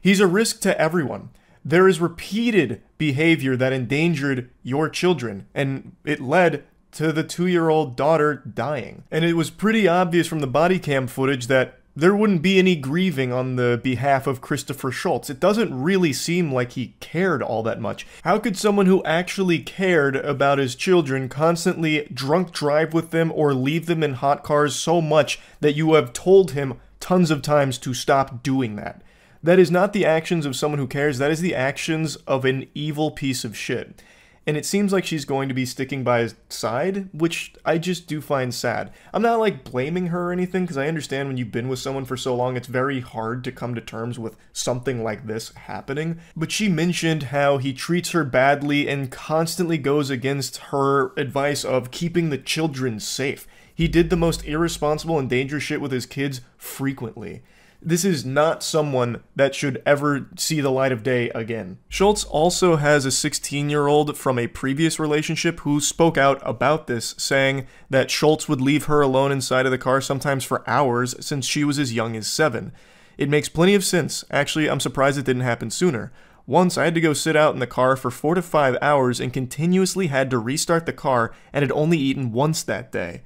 He's a risk to everyone. There is repeated behavior that endangered your children, and it led to the 2-year-old daughter dying. And it was pretty obvious from the body cam footage that there wouldn't be any grieving on the behalf of Christopher Schultz. It doesn't really seem like he cared all that much. How could someone who actually cared about his children constantly drunk drive with them or leave them in hot cars so much that you have told him tons of times to stop doing that? That is not the actions of someone who cares. That is the actions of an evil piece of shit. And it seems like she's going to be sticking by his side, which I just do find sad. I'm not like blaming her or anything, because I understand when you've been with someone for so long, it's very hard to come to terms with something like this happening. But she mentioned how he treats her badly and constantly goes against her advice of keeping the children safe. He did the most irresponsible and dangerous shit with his kids frequently. This is not someone that should ever see the light of day again. Schultz also has a 16-year-old from a previous relationship who spoke out about this, saying that Schultz would leave her alone inside of the car sometimes for hours since she was as young as 7. It makes plenty of sense. Actually, I'm surprised it didn't happen sooner. Once, I had to go sit out in the car for 4 to 5 hours and continuously had to restart the car and had only eaten once that day.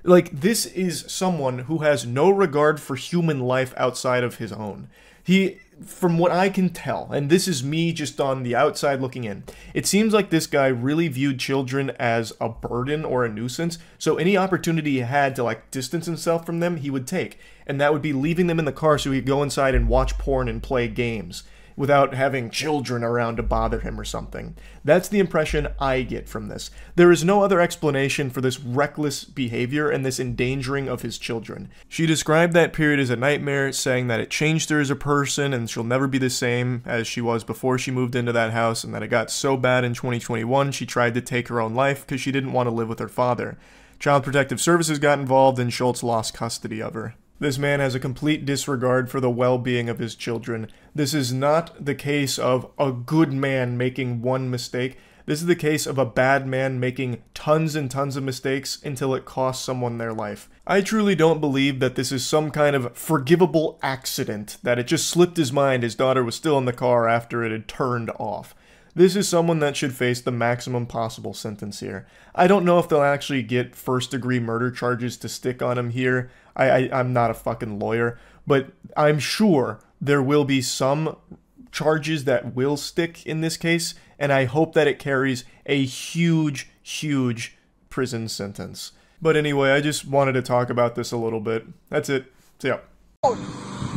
Like, this is someone who has no regard for human life outside of his own. He, from what I can tell, and this is me just on the outside looking in, it seems like this guy really viewed children as a burden or a nuisance, so any opportunity he had to, like, distance himself from them, he would take. And that would be leaving them in the car so he could go inside and watch porn and play games without having children around to bother him or something. That's the impression I get from this. There is no other explanation for this reckless behavior and this endangering of his children. She described that period as a nightmare, saying that it changed her as a person and she'll never be the same as she was before she moved into that house, and that it got so bad in 2021 she tried to take her own life because she didn't want to live with her father. Child Protective Services got involved and Schultz lost custody of her. This man has a complete disregard for the well-being of his children. This is not the case of a good man making one mistake. This is the case of a bad man making tons and tons of mistakes until it costs someone their life. I truly don't believe that this is some kind of forgivable accident, that it just slipped his mind his daughter was still in the car after it had turned off. This is someone that should face the maximum possible sentence here. I don't know if they'll actually get first-degree murder charges to stick on him here. I'm not a fucking lawyer, but I'm sure there will be some charges that will stick in this case, and I hope that it carries a huge, huge prison sentence. But anyway, I just wanted to talk about this a little bit. That's it. See ya.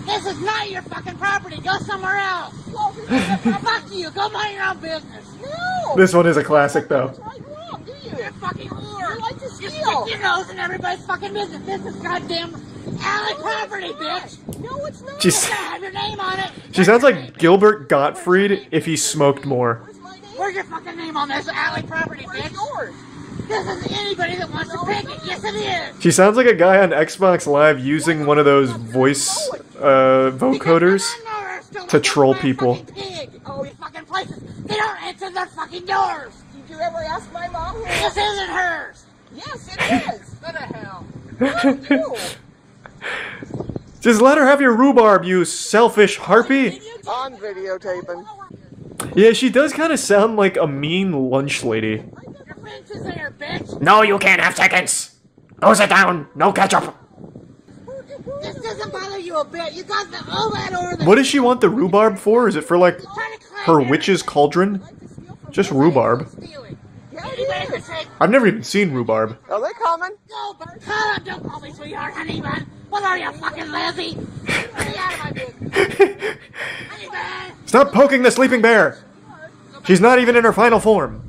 This is not your fucking property. Go somewhere else. Fuck you. Go mind your own business. No. This one is a classic, though. What's wrong? Do you? You're a fucking whore. You like to steal. You stick your nose in everybody's fucking business. This is goddamn alley property, bitch. No, it's not. She's, have your name on it. she sounds like Gilbert Gottfried if he smoked more. Where's your fucking name on this alley property, bitch? Yours. This is anybody that wants to pick it. Yes, it is. She sounds like a guy on Xbox Live using one of those voice vocoders to troll people. Oh, these fucking places. They don't answer their fucking doors. Did you ever ask my mom? This isn't hers. Yes, it is. What the hell? Just let her have your rhubarb, you selfish harpy. I'm videotaping. Yeah, she does kind of sound like a mean lunch lady. No, you can't have chickens. Go sit down. No ketchup. This doesn't bother you a bit. You got all that order. What does she want the rhubarb for? Is it for, like, her witch's cauldron? Just rhubarb. I've never even seen rhubarb. Are they coming? No, but call him. Don't call me sweetheart, honey bun. What are you, fucking lazy? Get out of my business. Honey bun. Stop poking the sleeping bear! She's not even in her final form.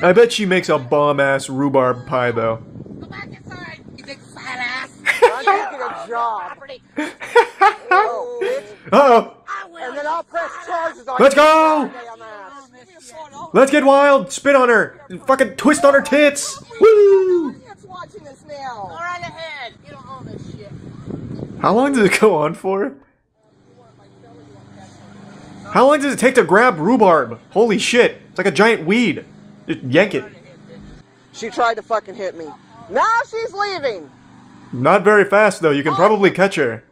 I bet she makes a bomb-ass rhubarb pie, though. Go back inside, you big fat ass. I'm taking a job. Oh, bitch. Uh-oh! And then I'll press charges on Let's you. go! Let's get wild! Spit on her! And fucking twist on her tits! Woo! Watching this now. Go right ahead. You don't own this shit. How long does it go on for? How long does it take to grab rhubarb? Holy shit. It's like a giant weed. Just yank it. She tried to fucking hit me. Now she's leaving. Not very fast, though. You can probably catch her.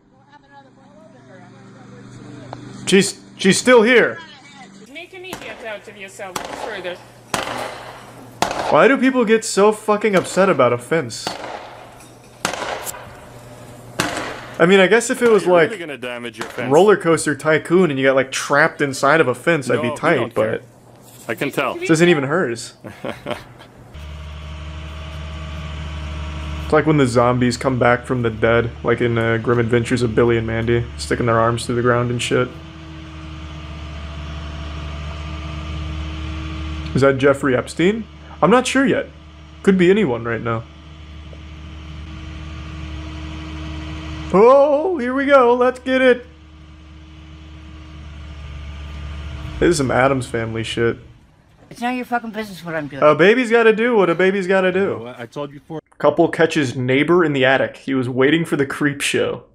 She's still here. Make an idiot out of yourself further. Why do people get so fucking upset about a fence? I mean, I guess if it was like Roller Coaster Tycoon and you got like trapped inside of a fence, I'd be tight, but I can tell. This isn't even hers. It's like when the zombies come back from the dead, like in Grim Adventures of Billy and Mandy, sticking their arms through the ground and shit. Is that Jeffrey Epstein? I'm not sure yet. Could be anyone right now. Oh, here we go. Let's get it. This is some Addams Family shit. It's none of your fucking business what I'm doing. A baby's gotta do what a baby's gotta do. Well, I told you before. Couple catches neighbor in the attic. He was waiting for the creep show.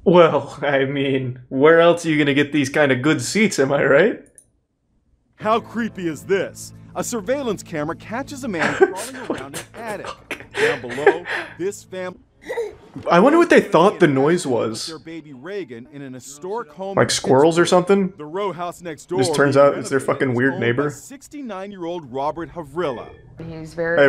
Well, I mean, where else are you gonna get these kind of good seats, am I right? How creepy is this? A surveillance camera catches a man crawling around an attic. Down below, this family... I wonder what they thought the noise was. Their baby Reagan in an historic home like squirrels or something? The row house next door. This turns out it's their fucking weird neighbor. 69-year-old Robert Havrilla. He's very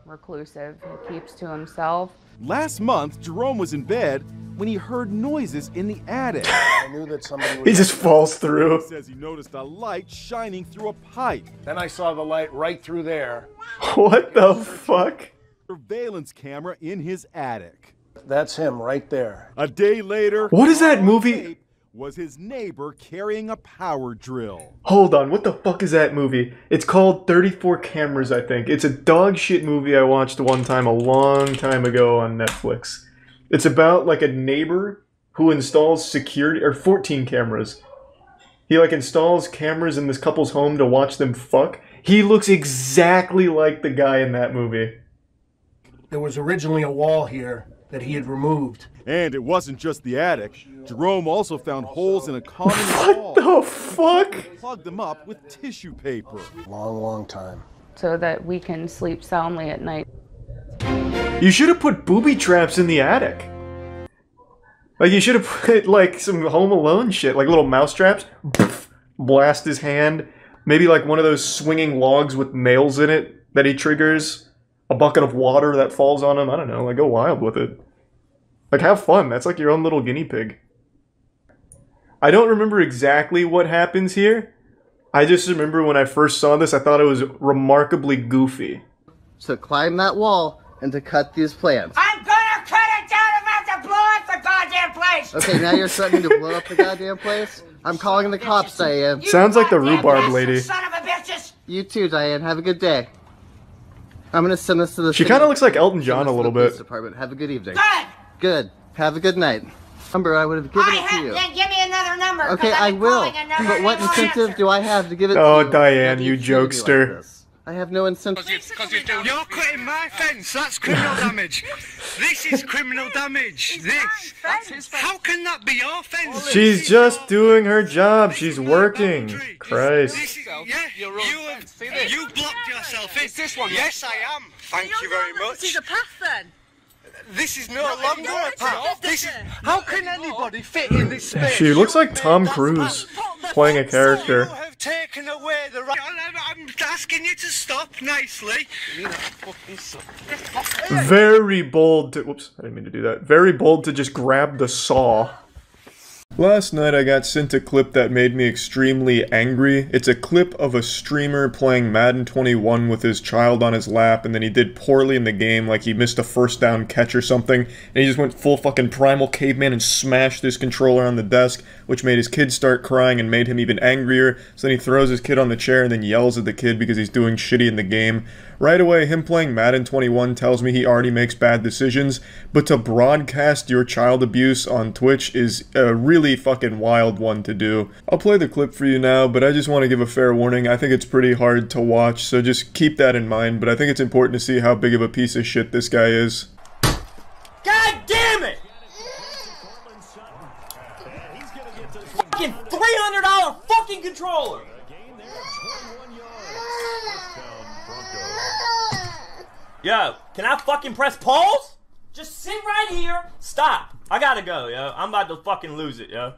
reclusive. He keeps to himself. Last month, Jerome was in bed when he heard noises in the attic. I knew that somebody was... He just falls through. He says he noticed a light shining through a pipe. Then I saw the light right through there. What the fuck? Surveillance camera in his attic. That's him right there. A day later, what is that movie? Was his neighbor carrying a power drill. Hold on, what the fuck is that movie? It's called 34 Cameras, I think. It's a dog shit movie I watched one time a long time ago on Netflix. It's about like a neighbor who installs security, or 14 cameras. He like installs cameras in this couple's home to watch them fuck. He looks exactly like the guy in that movie. There was originally a wall here that he had removed. And it wasn't just the attic. Jerome also found holes in a common wall. What the fuck? Plugged them up with tissue paper. Long time. So that we can sleep soundly at night. You should have put booby traps in the attic. Like, you should have put, like, some Home Alone shit. Like, little mouse traps. Blast his hand. Maybe, like, one of those swinging logs with nails in it that he triggers. A bucket of water that falls on him. I don't know. Like, go wild with it. Like, have fun. That's like your own little guinea pig. I don't remember exactly what happens here. I just remember when I first saw this, I thought it was remarkably goofy. To climb that wall and to cut these plants. I'm gonna cut it down and have to blow up the goddamn place! Okay, now you're threatening to blow up the goddamn place? I'm calling the cops, Diane. Sounds like the rhubarb lady. Son of a bitches! You too, Diane. Have a good day. I'm gonna send this to the She kind of looks like Elton John a little bit. Department. Have a good evening. Good! Good. Have a good night. Number, I would have given it to you. Then give me another number. Okay, I will. But what incentive do I have to give it to you? Oh, Diane, you jokester. I have no incentive. You're cutting my fence. That's criminal damage. This is criminal damage. This. How can that be your fence? She's just doing her job. She's working. Christ. You blocked yourself in. This one. Yes, I am. Thank you very much. This is a path then. This is no longer a path. How can anybody fit in this space? She looks like Tom Cruise playing a character. You have taken away the right. I'm asking you to stop nicely. Very bold to... Whoops, I didn't mean to do that. Very bold to just grab the saw. Last night I got sent a clip that made me extremely angry. It's a clip of a streamer playing Madden 21 with his child on his lap, and then he did poorly in the game, like he missed a first down catch or something, and he just went full fucking primal caveman and smashed his controller on the desk, which made his kid start crying and made him even angrier. So then he throws his kid on the chair and then yells at the kid because he's doing shitty in the game. Right away, him playing Madden 21 tells me he already makes bad decisions, but to broadcast your child abuse on Twitch is a really fucking wild one to do. I'll play the clip for you now, but I just want to give a fair warning. I think it's pretty hard to watch, so just keep that in mind, but I think it's important to see how big of a piece of shit this guy is. God damn it! Fucking $300 fucking controller! Yo, can I fucking press pause? Just sit right here. Stop. I gotta go, yo. I'm about to fucking lose it, yo.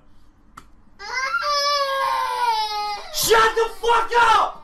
Shut the fuck up!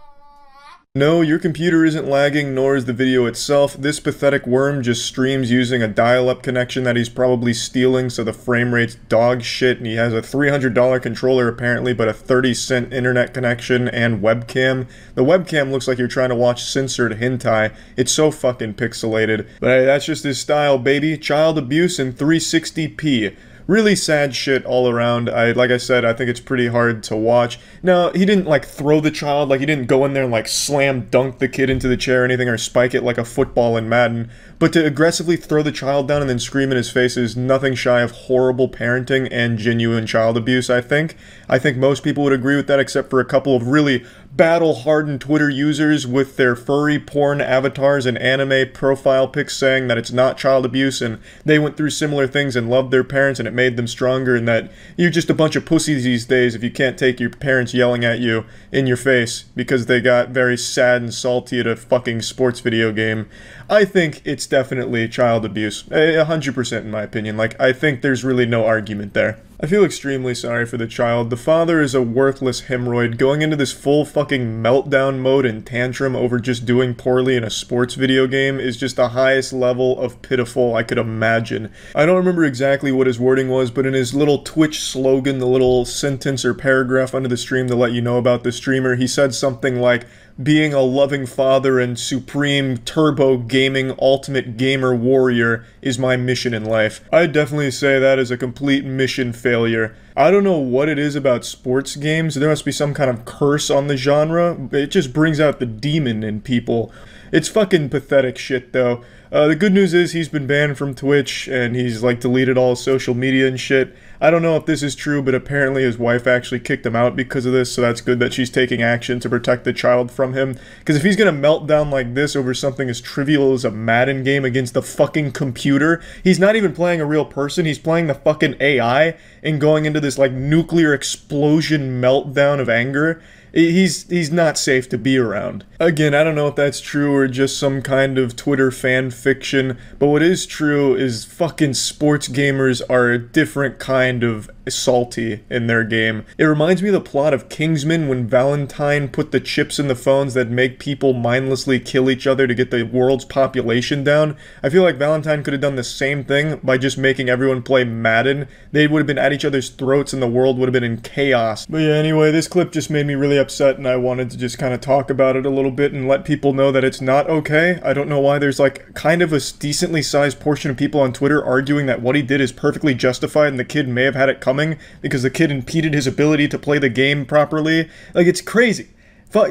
No, your computer isn't lagging, nor is the video itself. This pathetic worm just streams using a dial-up connection that he's probably stealing, so the frame rate's dog shit, and he has a $300 controller apparently, but a 30-cent internet connection and webcam. The webcam looks like you're trying to watch censored hentai. It's so fucking pixelated. But hey, that's just his style, baby. Child abuse in 360p. Really sad shit all around. Like I said, I think it's pretty hard to watch. Now, he didn't, like, throw the child, like, he didn't go in there and, like, slam dunk the kid into the chair or anything, or spike it like a football in Madden. But to aggressively throw the child down and then scream in his face is nothing shy of horrible parenting and genuine child abuse, I think. I think most people would agree with that, except for a couple of really battle-hardened Twitter users with their furry porn avatars and anime profile pics saying that it's not child abuse and they went through similar things and loved their parents and it made them stronger, and that you're just a bunch of pussies these days if you can't take your parents yelling at you in your face because they got very sad and salty at a fucking sports video game. I think it's definitely child abuse. 100% in my opinion. Like, I think there's really no argument there. I feel extremely sorry for the child. The father is a worthless hemorrhoid going into this full fucking meltdown mode and tantrum over just doing poorly in a sports video game is just the highest level of pitiful I could imagine. I don't remember exactly what his wording was, but in his little Twitch slogan, the little sentence or paragraph under the stream to let you know about the streamer, he said something like, "Being a loving father and supreme turbo gaming ultimate gamer warrior is my mission in life." I'd definitely say that is a complete mission failure. I don't know what it is about sports games. There must be some kind of curse on the genre. It just brings out the demon in people. It's fucking pathetic shit though. The good news is he's been banned from Twitch and he's like deleted all his social media and shit. I don't know if this is true, but apparently his wife actually kicked him out because of this, so that's good that she's taking action to protect the child from him. Because if he's gonna melt down like this over something as trivial as a Madden game against the fucking computer, he's not even playing a real person, he's playing the fucking AI and going into this like nuclear explosion meltdown of anger. He's not safe to be around. Again, I don't know if that's true or just some kind of Twitter fan fiction, but what is true is fucking sports gamers are a different kind of salty in their game. It reminds me of the plot of Kingsman when Valentine put the chips in the phones that make people mindlessly kill each other to get the world's population down. I feel like Valentine could have done the same thing by just making everyone play Madden. They would have been at each other's throats and the world would have been in chaos. But yeah, anyway, this clip just made me really upset and I wanted to just kind of talk about it a little bit and let people know that it's not okay. I don't know why there's like kind of a decently sized portion of people on Twitter arguing that what he did is perfectly justified and the kid may have had it coming coming because the kid impeded his ability to play the game properly. Like, it's crazy.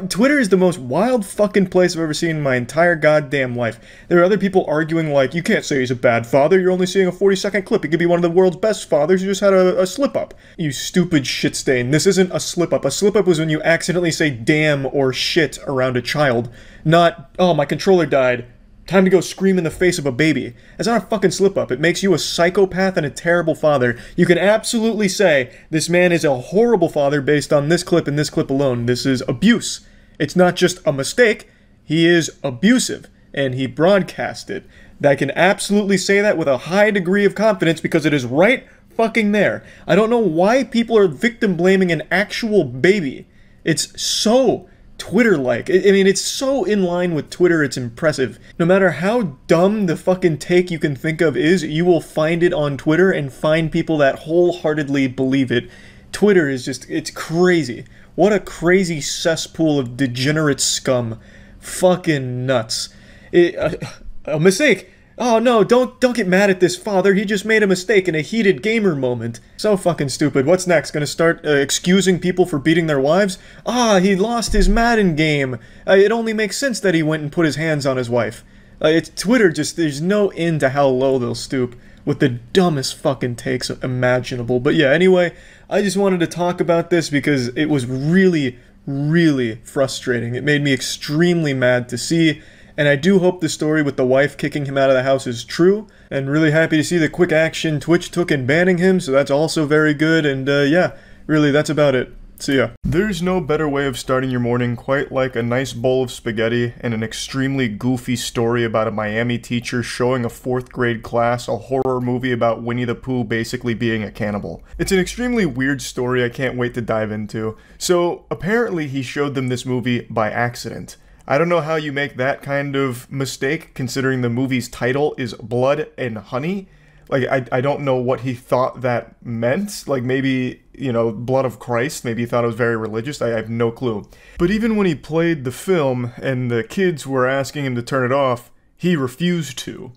Twitter is the most wild fucking place I've ever seen in my entire goddamn life. There are other people arguing like, you can't say he's a bad father, you're only seeing a 40-second clip. He could be one of the world's best fathers who just had a slip-up. You stupid shit stain. This isn't a slip-up. A slip-up was when you accidentally say damn or shit around a child. Not, oh, my controller died. Time to go scream in the face of a baby. That's not a fucking slip-up. It makes you a psychopath and a terrible father. You can absolutely say, this man is a horrible father based on this clip and this clip alone. This is abuse. It's not just a mistake. He is abusive, and he broadcast it. I can absolutely say that with a high degree of confidence because it is right fucking there. I don't know why people are victim blaming an actual baby. It's so Twitter-like. I mean, it's so in line with Twitter, it's impressive. No matter how dumb the fucking take you can think of is, you will find it on Twitter and find people that wholeheartedly believe it. Twitter is just, it's crazy. What a crazy cesspool of degenerate scum. Fucking nuts. A mistake. Oh no, don't get mad at this father, he just made a mistake in a heated gamer moment. So fucking stupid. What's next? Gonna start excusing people for beating their wives? Ah, he lost his Madden game. It only makes sense that he went and put his hands on his wife. It's Twitter, just, there's no end to how low they'll stoop with the dumbest fucking takes imaginable. But yeah, anyway, I just wanted to talk about this because it was really, really frustrating. It made me extremely mad to see. And I do hope the story with the wife kicking him out of the house is true. And really happy to see the quick action Twitch took in banning him, so that's also very good. And yeah, really, that's about it. See ya. There's no better way of starting your morning quite like a nice bowl of spaghetti and an extremely goofy story about a Miami teacher showing a 4th grade class a horror movie about Winnie the Pooh basically being a cannibal. It's an extremely weird story I can't wait to dive into. So apparently he showed them this movie by accident. I don't know how you make that kind of mistake, considering the movie's title is Blood and Honey. Like, I don't know what he thought that meant. Like, maybe, you know, Blood of Christ. Maybe he thought it was very religious. I have no clue. But even when he played the film and the kids were asking him to turn it off, he refused to.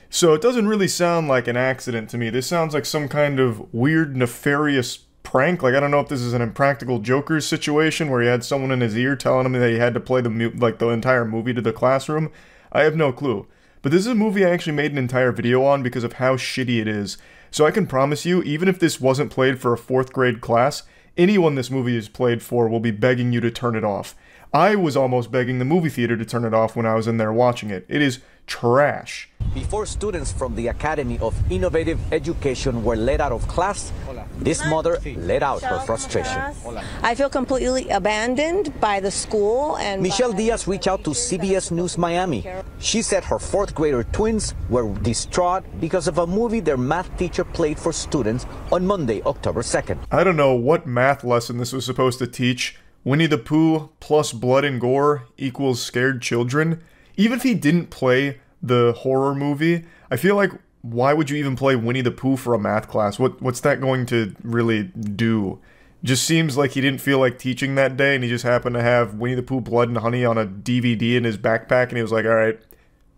So it doesn't really sound like an accident to me. This sounds like some kind of weird, nefarious prank. Like, I don't know if this is an Impractical Jokers situation where he had someone in his ear telling him that he had to play the entire movie to the classroom. I have no clue. But this is a movie I actually made an entire video on because of how shitty it is. So I can promise you, even if this wasn't played for a 4th grade class, anyone this movie is played for will be begging you to turn it off. I was almost begging the movie theater to turn it off when I was in there watching it. It is trash. Before students from the Academy of Innovative Education were let out of class, this mother let out her frustration. I feel completely abandoned by the school. And Michelle Diaz reached out to CBS News Miami. She said her 4th grader twins were distraught because of a movie their math teacher played for students on Monday, October 2nd. I don't know what math lesson this was supposed to teach. Winnie the Pooh plus blood and gore equals scared children. Even if he didn't play the horror movie, I feel like, why would you even play Winnie the Pooh for a math class? What's that going to really do? Just seems like he didn't feel like teaching that day, and he just happened to have Winnie the Pooh Blood and Honey on a DVD in his backpack, and he was like, alright,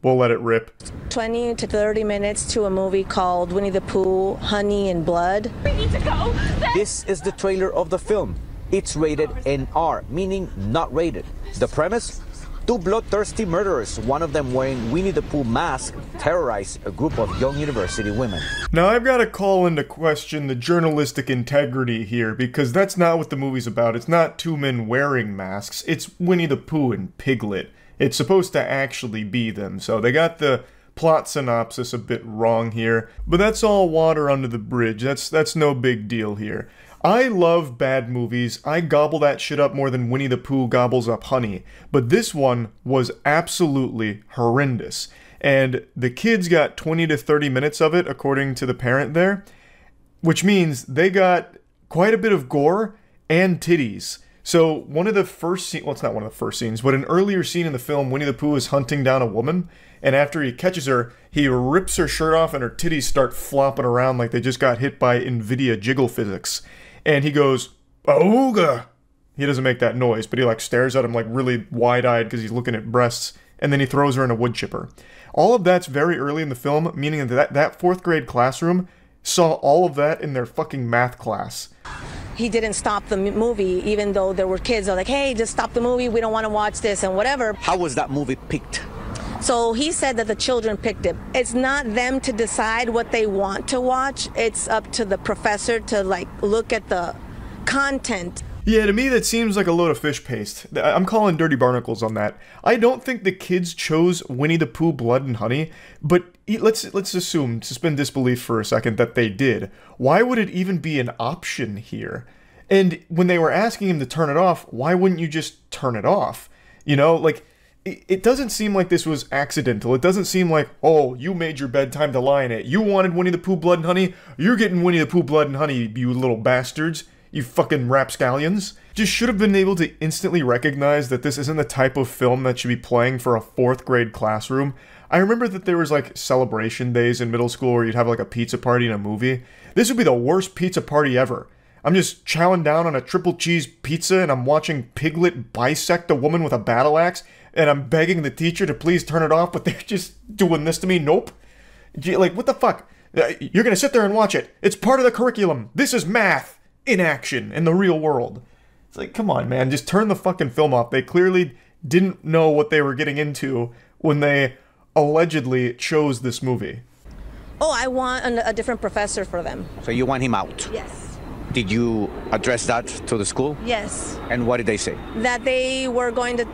we'll let it rip. 20 to 30 minutes to a movie called Winnie the Pooh, Honey and Blood. We need to go! This is the trailer of the film. It's rated NR, meaning not rated. The premise? 2 bloodthirsty murderers, one of them wearing Winnie the Pooh mask, terrorize a group of young university women. Now I've got to call into question the journalistic integrity here, because that's not what the movie's about. It's not 2 men wearing masks, it's Winnie the Pooh and Piglet. It's supposed to actually be them, so they got the plot synopsis a bit wrong here, but that's all water under the bridge. That's no big deal here. I love bad movies. I gobble that shit up more than Winnie the Pooh gobbles up honey. But this one was absolutely horrendous. And the kids got 20 to 30 minutes of it, according to the parent there. Which means they got quite a bit of gore and titties. So one of the first scenes, well, it's not one of the first scenes, but an earlier scene in the film, Winnie the Pooh is hunting down a woman. And after he catches her, he rips her shirt off and her titties start flopping around like they just got hit by NVIDIA jiggle physics. And he goes, "Ooga." He doesn't make that noise, but he like stares at him like really wide-eyed because he's looking at breasts, and then he throws her in a wood chipper. All of that's very early in the film, meaning that 4th grade classroom saw all of that in their fucking math class. He didn't stop the movie, even though there were kids that were like, hey, just stop the movie, we don't want to watch this and whatever. How was that movie picked? So he said that the children picked it. It's not them to decide what they want to watch. It's up to the professor to like look at the content. Yeah, to me that seems like a load of fish paste. I'm calling dirty barnacles on that. I don't think the kids chose Winnie the Pooh Blood and Honey, but let's assume, suspend disbelief for a second, that they did. Why would it even be an option here? And when they were asking him to turn it off, why wouldn't you just turn it off? You know, like, it doesn't seem like this was accidental. It doesn't seem like, oh, you made your bedtime to lie in it. You wanted Winnie the Pooh Blood and Honey? You're getting Winnie the Pooh Blood and Honey, you little bastards. You fucking rapscallions. Just should have been able to instantly recognize that this isn't the type of film that should be playing for a 4th grade classroom. I remember that there was like celebration days in middle school where you'd have like a pizza party and a movie. This would be the worst pizza party ever. I'm just chowing down on a triple cheese pizza and I'm watching Piglet bisect a woman with a battle axe and I'm begging the teacher to please turn it off, but they're just doing this to me. Nope. Like, what the fuck? You're gonna sit there and watch it. It's part of the curriculum. This is math in action in the real world. It's like, come on, man, just turn the fucking film off. They clearly didn't know what they were getting into when they allegedly chose this movie. Oh, I want a different professor for them. So you want him out? Yes. Did you address that to the school? Yes. And what did they say? That they were going to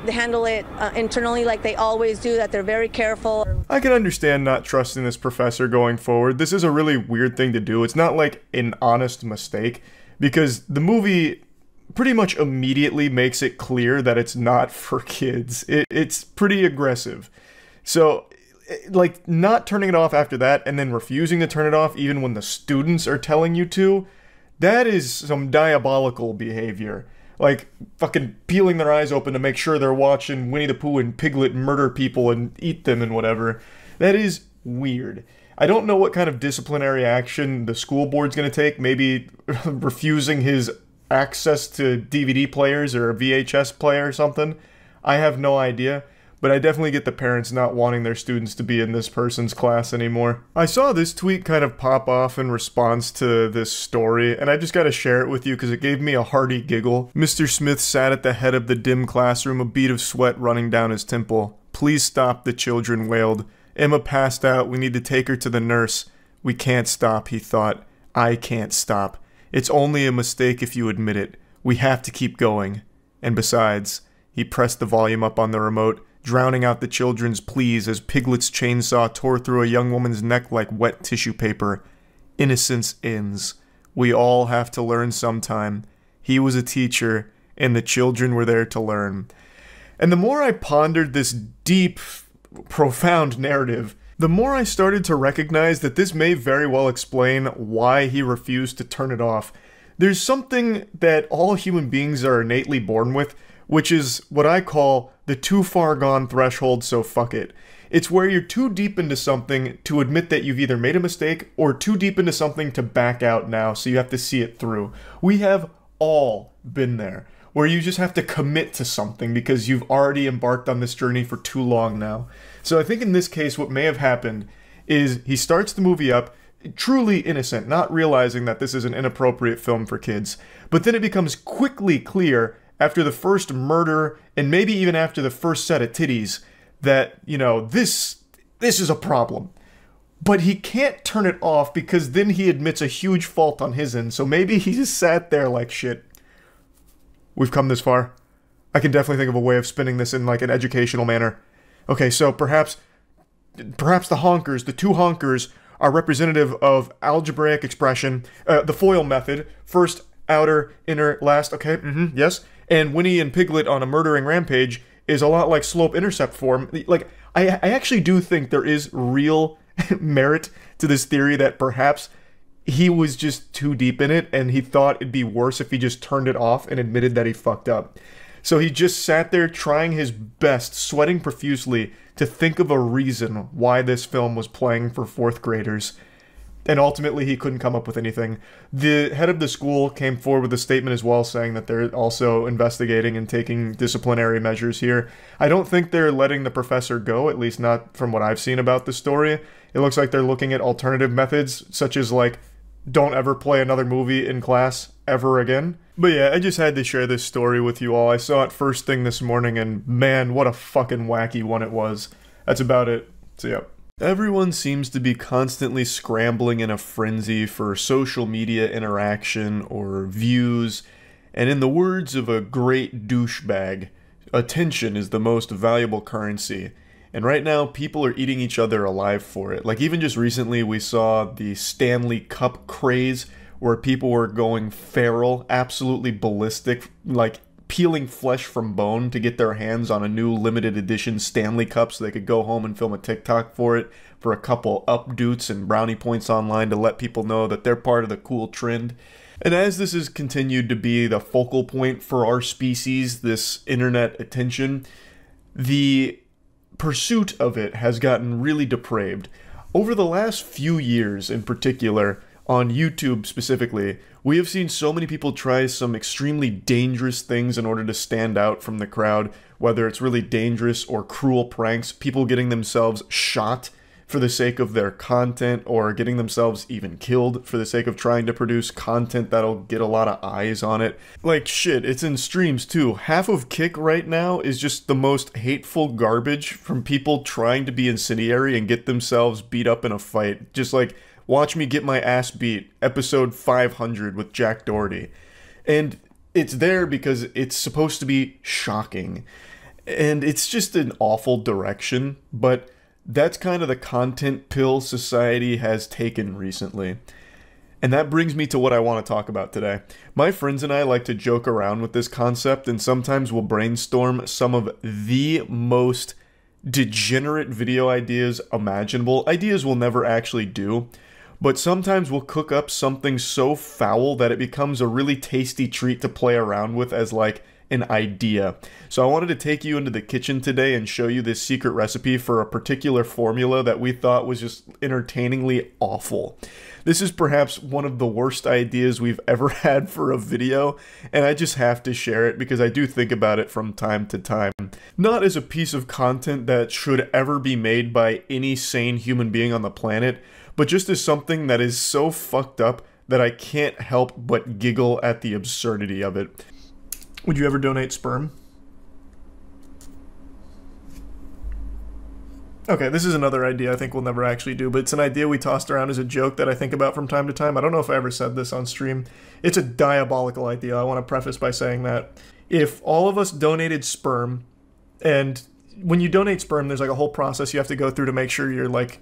handle it internally like they always do, that they're very careful. I can understand not trusting this professor going forward. This is a really weird thing to do. It's not like an honest mistake, because the movie pretty much immediately makes it clear that it's not for kids. It's pretty aggressive. So, like, not turning it off after that and then refusing to turn it off even when the students are telling you to, that is some diabolical behavior. Like, fucking peeling their eyes open to make sure they're watching Winnie the Pooh and Piglet murder people and eat them and whatever. That is weird. I don't know what kind of disciplinary action the school board's gonna take. Maybe refusing his access to DVD players or a VHS player or something. I have no idea. But I definitely get the parents not wanting their students to be in this person's class anymore. I saw this tweet kind of pop off in response to this story, and I just gotta share it with you because it gave me a hearty giggle. Mr. Smith sat at the head of the dim classroom, a bead of sweat running down his temple. Please stop, the children wailed. Emma passed out. We need to take her to the nurse. We can't stop, he thought. I can't stop. It's only a mistake if you admit it. We have to keep going. And besides, he pressed the volume up on the remote, drowning out the children's pleas as Piglet's chainsaw tore through a young woman's neck like wet tissue paper. Innocence ends. We all have to learn sometime. He was a teacher, and the children were there to learn. And the more I pondered this deep, profound narrative, the more I started to recognize that this may very well explain why he refused to turn it off. There's something that all human beings are innately born with, which is what I call the too far gone threshold, so fuck it. It's where you're too deep into something to admit that you've either made a mistake or too deep into something to back out now, so you have to see it through. We have all been there, where you just have to commit to something because you've already embarked on this journey for too long now. So I think in this case what may have happened is he starts the movie up truly innocent, not realizing that this is an inappropriate film for kids, but then it becomes quickly clear after the first murder, and maybe even after the first set of titties, that, you know, this is a problem. But he can't turn it off because then he admits a huge fault on his end, so maybe he just sat there like, shit, we've come this far. I can definitely think of a way of spinning this in like an educational manner. Okay, so perhaps the honkers, the two honkers, are representative of algebraic expression, the FOIL method, first, outer, inner, last, okay, yes. And Winnie and Piglet on a murdering rampage is a lot like slope-intercept form. Like, I actually do think there is real merit to this theory that perhaps he was just too deep in it and he thought it'd be worse if he just turned it off and admitted that he fucked up. So he just sat there trying his best, sweating profusely, to think of a reason why this film was playing for 4th graders. And ultimately, he couldn't come up with anything. The head of the school came forward with a statement as well, saying that they're also investigating and taking disciplinary measures here. I don't think they're letting the professor go, at least not from what I've seen about the story. It looks like they're looking at alternative methods, such as, like, don't ever play another movie in class ever again. But yeah, I just had to share this story with you all. I saw it first thing this morning, and man, what a fucking wacky one it was. That's about it. So yeah. Everyone seems to be constantly scrambling in a frenzy for social media interaction or views, and in the words of a great douchebag, attention is the most valuable currency. And right now, people are eating each other alive for it. Like, even just recently, we saw the Stanley Cup craze, where people were going feral, absolutely ballistic, like peeling flesh from bone to get their hands on a new limited edition Stanley Cup so they could go home and film a TikTok for it for a couple updoots and brownie points online to let people know that they're part of the cool trend. And as this has continued to be the focal point for our species, this internet attention, the pursuit of it has gotten really depraved. Over the last few years in particular, on YouTube specifically, we have seen so many people try some extremely dangerous things in order to stand out from the crowd, whether it's really dangerous or cruel pranks, people getting themselves shot for the sake of their content, or getting themselves even killed for the sake of trying to produce content that'll get a lot of eyes on it. Like, shit, it's in streams too. Half of Kick right now is just the most hateful garbage from people trying to be incendiary and get themselves beat up in a fight. Just like, watch me get my ass beat, episode 500 with Jack Doherty. And it's there because it's supposed to be shocking. And it's just an awful direction, but that's kind of the content pill society has taken recently. And that brings me to what I want to talk about today. My friends and I like to joke around with this concept, and sometimes we'll brainstorm some of the most degenerate video ideas imaginable. Ideas we'll never actually do. But sometimes we'll cook up something so foul that it becomes a really tasty treat to play around with as like an idea. So I wanted to take you into the kitchen today and show you this secret recipe for a particular formula that we thought was just entertainingly awful. This is perhaps one of the worst ideas we've ever had for a video, and I just have to share it because I do think about it from time to time. Not as a piece of content that should ever be made by any sane human being on the planet, but just as something that is so fucked up that I can't help but giggle at the absurdity of it. Would you ever donate sperm? Okay, this is another idea I think we'll never actually do, but it's an idea we tossed around as a joke that I think about from time to time. I don't know if I ever said this on stream. It's a diabolical idea. I want to preface by saying that if all of us donated sperm, and when you donate sperm, there's like a whole process you have to go through to make sure you're like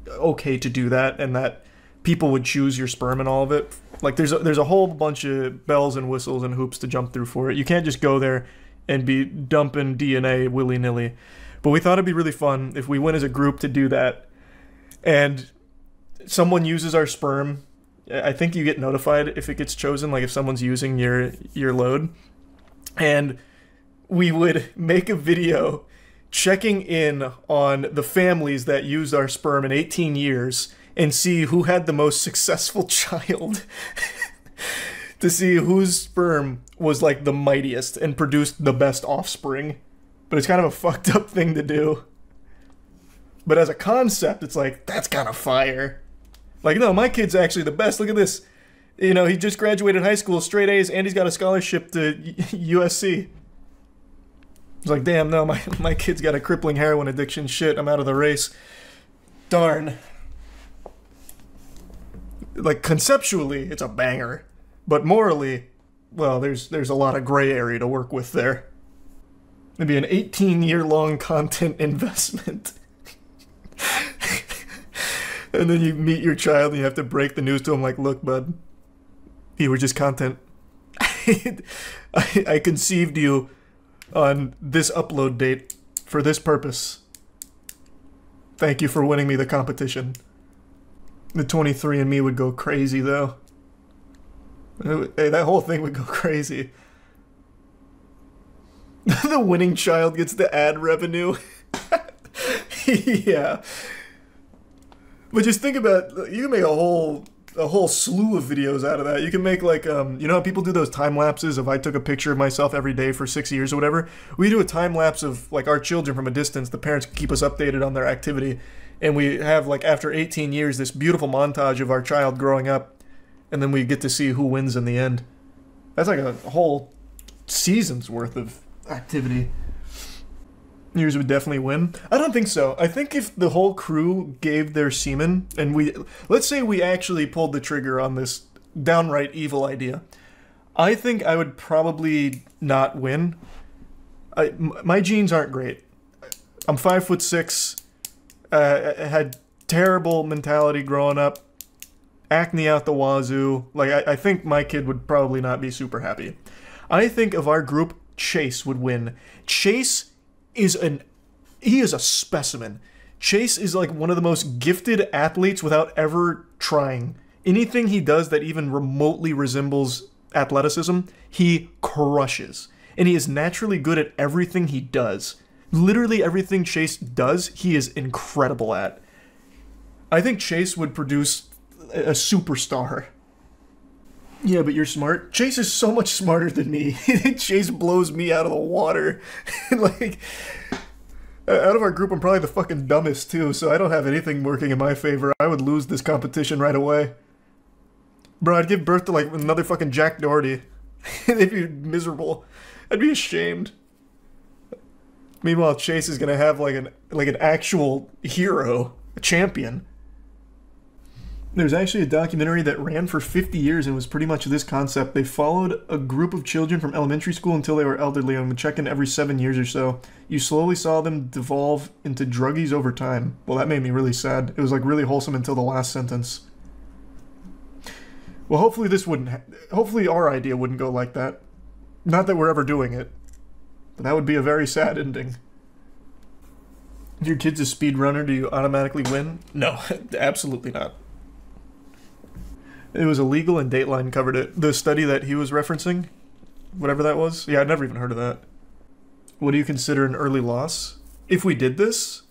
okay to do that, and that people would choose your sperm and all of it. Like there's a whole bunch of bells and whistles and hoops to jump through for it. You can't just go there and be dumping DNA willy-nilly. But we thought it'd be really fun if we went as a group to do that, and someone uses our sperm. I think you get notified if it gets chosen, like if someone's using your load. And we would make a video checking in on the families that used our sperm in 18 years and see who had the most successful child. To see whose sperm was like the mightiest and produced the best offspring. But it's kind of a fucked up thing to do. But as a concept, it's like, that's kind of fire. Like, no, my kid's actually the best. Look at this. You know, he just graduated high school, straight A's, and he's got a scholarship to USC. It's like, damn, no, my kid's got a crippling heroin addiction. Shit, I'm out of the race. Darn. Like, conceptually, it's a banger. But morally, well, there's a lot of gray area to work with there. It'd be an 18-year-long content investment. And then you meet your child and you have to break the news to him like, look, bud, you were just content. I conceived you on this upload date for this purpose. Thank you for winning me the competition. The 23andMe would go crazy, though. Hey, that whole thing would go crazy. The winning child gets the ad revenue. Yeah. But just think about, you can make a whole slew of videos out of that. You can make like, you know how people do those time lapses of I took a picture of myself every day for 6 years or whatever? We do a time lapse of like our children from a distance. The parents keep us updated on their activity. And we have like after 18 years, this beautiful montage of our child growing up. And then we get to see who wins in the end. That's like a whole season's worth of activity. Yours would definitely win. I don't think so. I think if the whole crew gave their semen, and let's say we actually pulled the trigger on this downright evil idea, I think I would probably not win. My genes aren't great. I'm 5'6". I had terrible mentality growing up. Acne out the wazoo. Like, I think my kid would probably not be super happy. I think of our group, Chase would win. Chase he is a specimen. Chase is like one of the most gifted athletes without ever trying. Anything he does that even remotely resembles athleticism, he crushes. And he is naturally good at everything he does. Literally everything Chase does, he is incredible at. I think Chase would produce a superstar. Yeah, but you're smart. Chase is so much smarter than me. Chase blows me out of the water. Like, out of our group, I'm probably the fucking dumbest too, so I don't have anything working in my favor. I would lose this competition right away. Bro, I'd give birth to like another fucking Jack Doherty. They'd be miserable. I'd be ashamed. Meanwhile, Chase is gonna have like an actual hero, a champion. There's actually a documentary that ran for 50 years and was pretty much this concept. They followed a group of children from elementary school until they were elderly and would check in every 7 years or so. You slowly saw them devolve into druggies over time. Well, that made me really sad. It was like really wholesome until the last sentence. Well, hopefully hopefully our idea wouldn't go like that. Not that we're ever doing it. But that would be a very sad ending. If your kid's a speedrunner, do you automatically win? No, absolutely not. It was illegal and Dateline covered it. The study that he was referencing, whatever that was. Yeah, I'd never even heard of that. What do you consider an early loss? If we did this?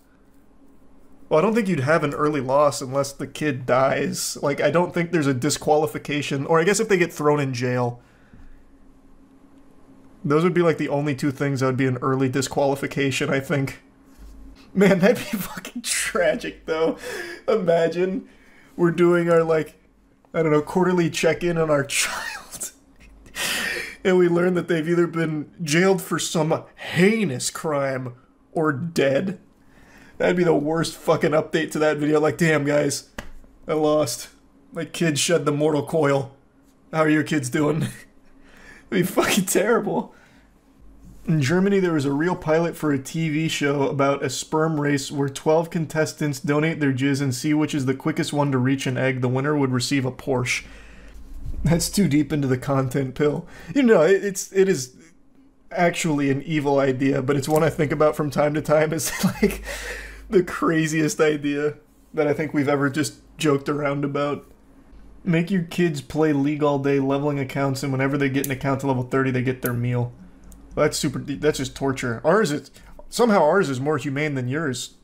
Well, I don't think you'd have an early loss unless the kid dies. Like, I don't think there's a disqualification. Or I guess if they get thrown in jail. Those would be like the only two things that would be an early disqualification, I think. Man, that'd be fucking tragic, though. Imagine we're doing our, like, I don't know, quarterly check-in on our child. And we learn that they've either been jailed for some heinous crime or dead. That'd be the worst fucking update to that video. Like, damn, guys, I lost. My kid shed the mortal coil. How are your kids doing? It'd be fucking terrible. In Germany, there was a real pilot for a TV show about a sperm race where 12 contestants donate their jizz and see which is the quickest one to reach an egg. The winner would receive a Porsche. That's too deep into the content pill. You know, it is actually an evil idea, but it's one I think about from time to time. It's like the craziest idea that I think we've ever just joked around about. Make your kids play League all day, leveling accounts, and whenever they get an account to level 30, they get their meal. That's just torture. Somehow ours is more humane than yours.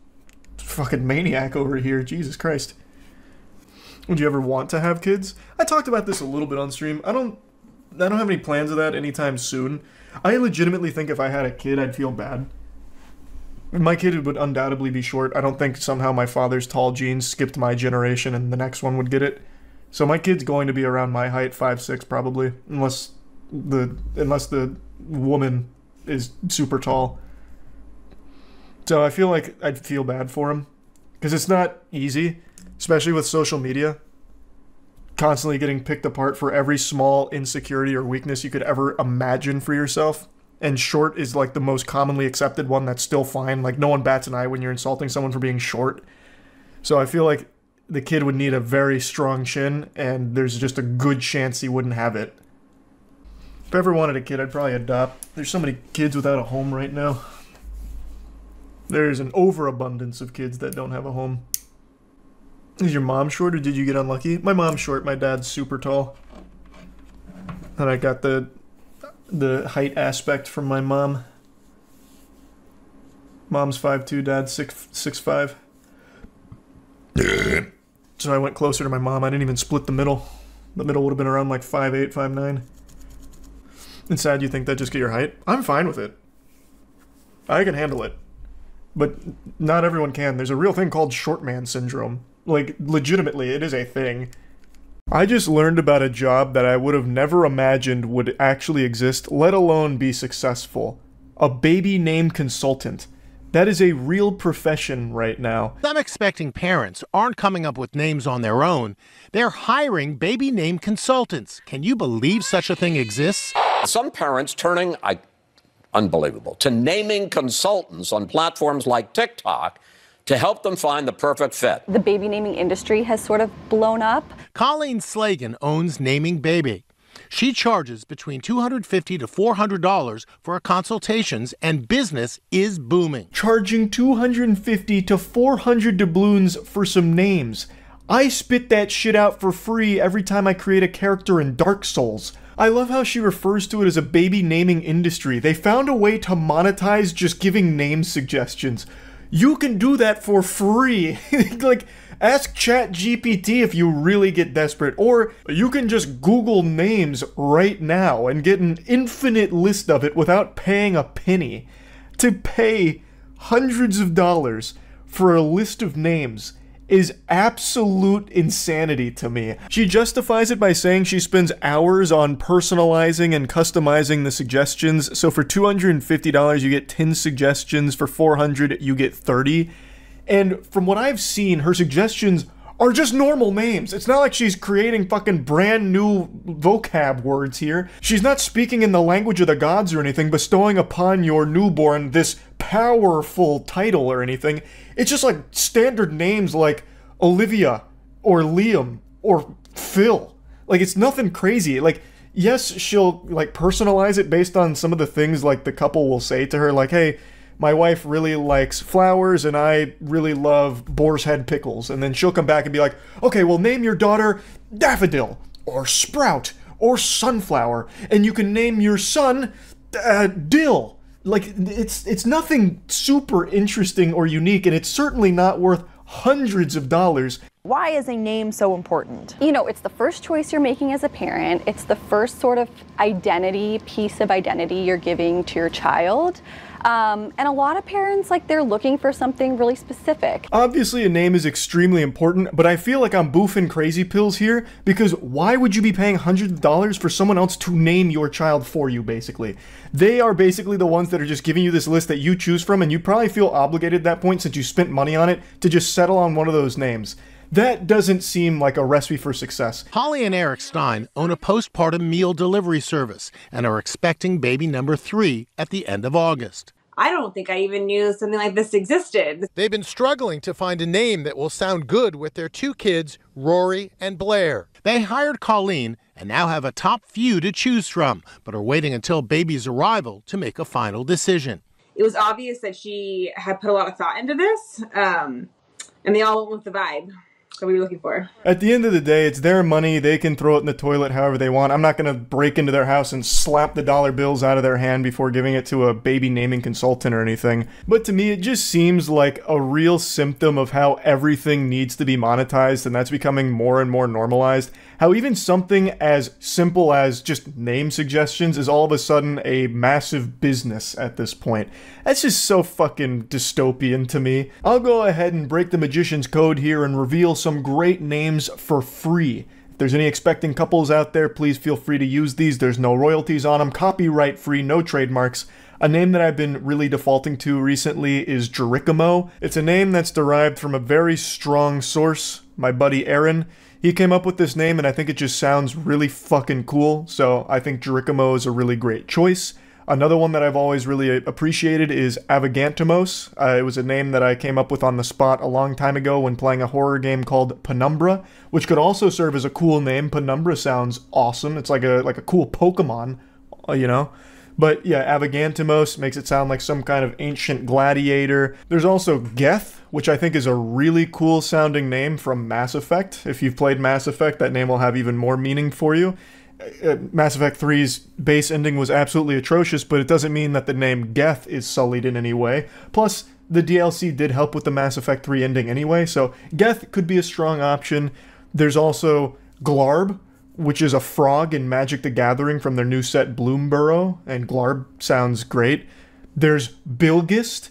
Fucking maniac over here, Jesus Christ. Would you ever want to have kids? I talked about this a little bit on stream. I don't have any plans of that anytime soon. I legitimately think if I had a kid, I'd feel bad. My kid would undoubtedly be short. I don't think somehow my father's tall genes skipped my generation and the next one would get it. So my kid's going to be around my height, 5'6", probably, unless the woman is super tall. So I feel like I'd feel bad for him, because it's not easy, especially with social media. Constantly getting picked apart for every small insecurity or weakness you could ever imagine for yourself. And short is like the most commonly accepted one that's still fine. Like, no one bats an eye when you're insulting someone for being short. So I feel like the kid would need a very strong chin, and there's just a good chance he wouldn't have it. If I ever wanted a kid, I'd probably adopt. There's so many kids without a home right now. There's an overabundance of kids that don't have a home. Is your mom short, or did you get unlucky? My mom's short, my dad's super tall. And I got the height aspect from my mom. Mom's 5'2", dad's 6'5". so I went closer to my mom. I didn't even split the middle. The middle would have been around like 5'8", 5'9". It's sad you think that just get your height. I'm fine with it. I can handle it. But not everyone can. There's a real thing called short man syndrome. Like, legitimately, it is a thing. I just learned about a job that I would have never imagined would actually exist, let alone be successful. A baby name consultant. That is a real profession right now. Some expecting parents aren't coming up with names on their own. They're hiring baby name consultants. Can you believe such a thing exists? Some parents turning, unbelievable, to naming consultants on platforms like TikTok to help them find the perfect fit. The baby naming industry has sort of blown up. Colleen Slagan owns Naming Baby. She charges between $250 to $400 for her consultations, and business is booming. Charging $250 to $400 doubloons for some names. I spit that shit out for free every time I create a character in Dark Souls. I love how she refers to it as a baby naming industry. They found a way to monetize just giving name suggestions. You can do that for free. Like, ask ChatGPT if you really get desperate, or you can just Google names right now and get an infinite list of it without paying a penny. To pay hundreds of dollars for a list of names is absolute insanity to me. She justifies it by saying she spends hours on personalizing and customizing the suggestions. So for $250 you get 10 suggestions, for $400 you get 30. And from what I've seen, her suggestions are just normal names. It's not like she's creating fucking brand new vocab words here. She's not speaking in the language of the gods or anything, bestowing upon your newborn this powerful title or anything. It's just like standard names like Olivia or Liam or Phil. Like, it's nothing crazy. Like, yes, she'll like personalize it based on some of the things like the couple will say to her, like, hey, my wife really likes flowers and I really love boar's head pickles. And then she'll come back and be like, okay, well, name your daughter Daffodil or Sprout or Sunflower. And you can name your son Dill. Like, it's nothing super interesting or unique, and it's certainly not worth hundreds of dollars. Why is a name so important? You know, it's the first choice you're making as a parent. It's the first sort of piece of identity you're giving to your child. And a lot of parents, like, they're looking for something really specific. Obviously, a name is extremely important, but I feel like I'm boofing crazy pills here, because why would you be paying hundreds of dollars for someone else to name your child for you, basically? They are basically the ones that are just giving you this list that you choose from, and you probably feel obligated at that point, since you spent money on it, to just settle on one of those names. That doesn't seem like a recipe for success. Holly and Eric Stein own a postpartum meal delivery service and are expecting baby number 3 at the end of August. I don't think I even knew something like this existed. They've been struggling to find a name that will sound good with their 2 kids, Rory and Blair. They hired Colleen and now have a top few to choose from, but are waiting until baby's arrival to make a final decision. It was obvious that she had put a lot of thought into this, and they all went with the vibe that we were looking for. At the end of the day, it's their money. They can throw it in the toilet however they want. I'm not going to break into their house and slap the dollar bills out of their hand before giving it to a baby naming consultant or anything. But to me, it just seems like a real symptom of how everything needs to be monetized, and that's becoming more and more normalized. How even something as simple as just name suggestions is all of a sudden a massive business at this point. That's just so fucking dystopian to me. I'll go ahead and break the magician's code here and reveal some great names for free. If there's any expecting couples out there, please feel free to use these. There's no royalties on them, copyright free, no trademarks. A name that I've been really defaulting to recently is Jerichomo. It's a name that's derived from a very strong source, my buddy Aaron. He came up with this name and I think it just sounds really fucking cool, so I think Jerichomo is a really great choice. Another one that I've always really appreciated is Avagantimos. It was a name that I came up with on the spot a long time ago when playing a horror game called Penumbra, which could also serve as a cool name. Penumbra sounds awesome. It's like a cool Pokemon, you know? But yeah, Avagantimos makes it sound like some kind of ancient gladiator. There's also Geth, which I think is a really cool sounding name from Mass Effect. If you've played Mass Effect, that name will have even more meaning for you. Mass Effect 3's base ending was absolutely atrocious, but it doesn't mean that the name Geth is sullied in any way. Plus, the DLC did help with the Mass Effect 3 ending anyway, so Geth could be a strong option. There's also Glarb, which is a frog in Magic the Gathering from their new set Bloomburrow, and Glarb sounds great. There's Bilgist,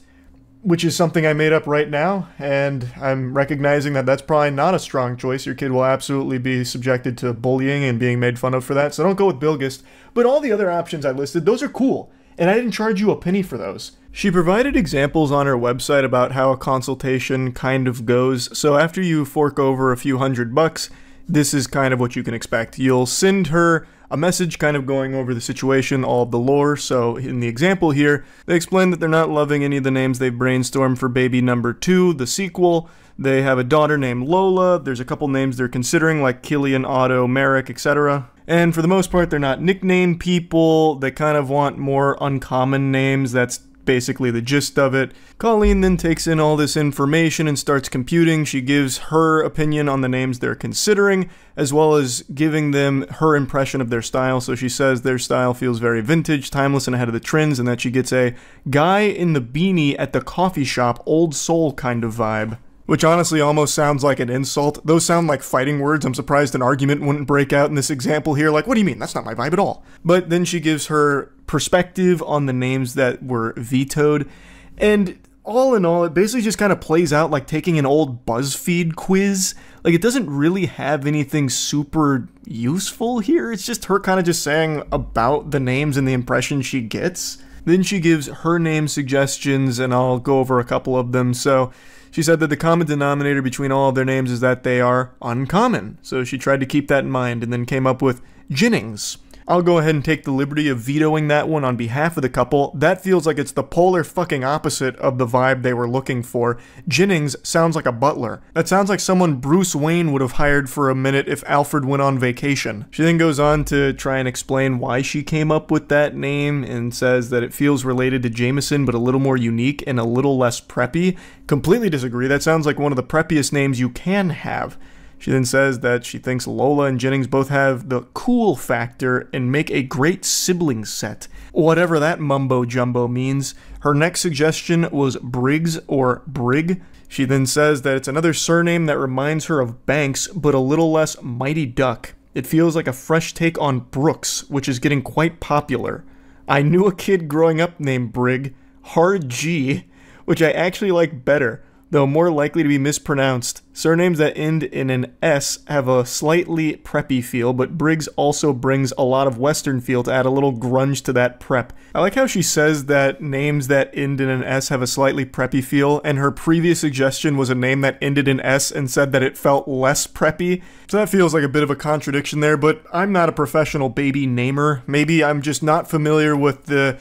which is something I made up right now, and I'm recognizing that that's probably not a strong choice. Your kid will absolutely be subjected to bullying and being made fun of for that, so don't go with Bilgist. But all the other options I listed, those are cool, and I didn't charge you a penny for those. She provided examples on her website about how a consultation kind of goes, so after you fork over a few $100, this is kind of what you can expect. You'll send her a message kind of going over the situation, all of the lore. So in the example here, they explain that they're not loving any of the names they've brainstormed for baby number 2, the sequel. They have a daughter named Lola. There's a couple names they're considering, like Killian, Otto, Merrick, etc. And for the most part, they're not nickname people. They kind of want more uncommon names. That's basically the gist of it. Colleen then takes in all this information and starts computing. She gives her opinion on the names they're considering, as well as giving them her impression of their style. So she says their style feels very vintage, timeless, and ahead of the trends, and that she gets a guy in the beanie at the coffee shop, old soul kind of vibe. Which honestly almost sounds like an insult. Those sound like fighting words. I'm surprised an argument wouldn't break out in this example here. Like, what do you mean? That's not my vibe at all. But then she gives her perspective on the names that were vetoed. And all in all, it basically just kind of plays out like taking an old BuzzFeed quiz. Like, it doesn't really have anything super useful here. It's just her kind of just saying about the names and the impression she gets. Then she gives her name suggestions, and I'll go over a couple of them. So she said that the common denominator between all of their names is that they are uncommon. So she tried to keep that in mind and then came up with Jennings. I'll go ahead and take the liberty of vetoing that one on behalf of the couple. That feels like it's the polar fucking opposite of the vibe they were looking for. Jennings sounds like a butler. That sounds like someone Bruce Wayne would have hired for a minute if Alfred went on vacation. She then goes on to try and explain why she came up with that name and says that it feels related to Jameson but a little more unique and a little less preppy. Completely disagree. That sounds like one of the preppiest names you can have. She then says that she thinks Lola and Jennings both have the cool factor and make a great sibling set. Whatever that mumbo-jumbo means. Her next suggestion was Briggs or Brig. She then says that it's another surname that reminds her of Banks, but a little less Mighty Duck. It feels like a fresh take on Brooks, which is getting quite popular. I knew a kid growing up named Brig, Hard G, which I actually like better, though more likely to be mispronounced. Surnames that end in an S have a slightly preppy feel, but Briggs also brings a lot of Western feel to add a little grunge to that prep. I like how she says that names that end in an S have a slightly preppy feel, and her previous suggestion was a name that ended in S and said that it felt less preppy. So that feels like a bit of a contradiction there, but I'm not a professional baby namer. Maybe I'm just not familiar with the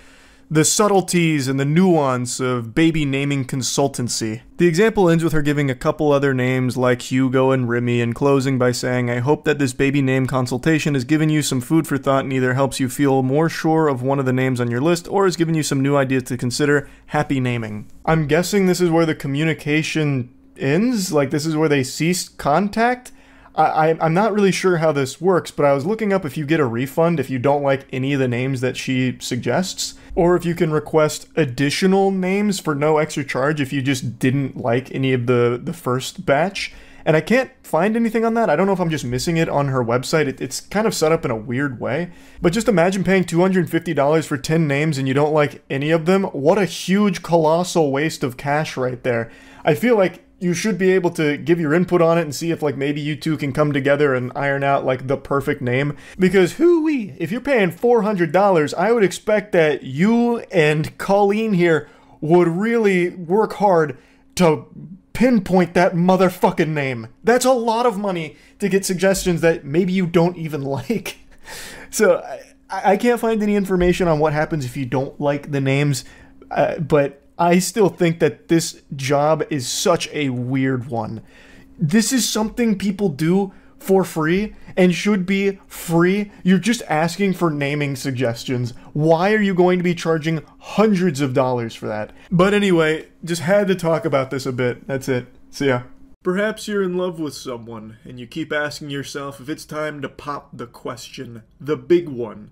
subtleties and the nuance of baby naming consultancy. The example ends with her giving a couple other names like Hugo and Remy and closing by saying, I hope that this baby name consultation has given you some food for thought and either helps you feel more sure of one of the names on your list or has given you some new ideas to consider. Happy naming. I'm guessing this is where the communication ends? Like this is where they ceased contact? I'm not really sure how this works, but I was looking up if you get a refund if you don't like any of the names that she suggests, or if you can request additional names for no extra charge if you just didn't like any of the first batch. And I can't find anything on that. I don't know if I'm just missing it on her website. It's kind of set up in a weird way. But just imagine paying $250 for 10 names and you don't like any of them. What a huge, colossal waste of cash right there. I feel like you should be able to give your input on it and see if like maybe you two can come together and iron out like the perfect name. Because hoo-wee, if you're paying $400, I would expect that you and Colleen here would really work hard to pinpoint that motherfucking name. That's a lot of money to get suggestions that maybe you don't even like. So I can't find any information on what happens if you don't like the names, but I still think that this job is such a weird one. This is something people do for free and should be free. You're just asking for naming suggestions. Why are you going to be charging hundreds of dollars for that? But anyway, just had to talk about this a bit. That's it. See ya. Perhaps you're in love with someone and you keep asking yourself if it's time to pop the question, the big one.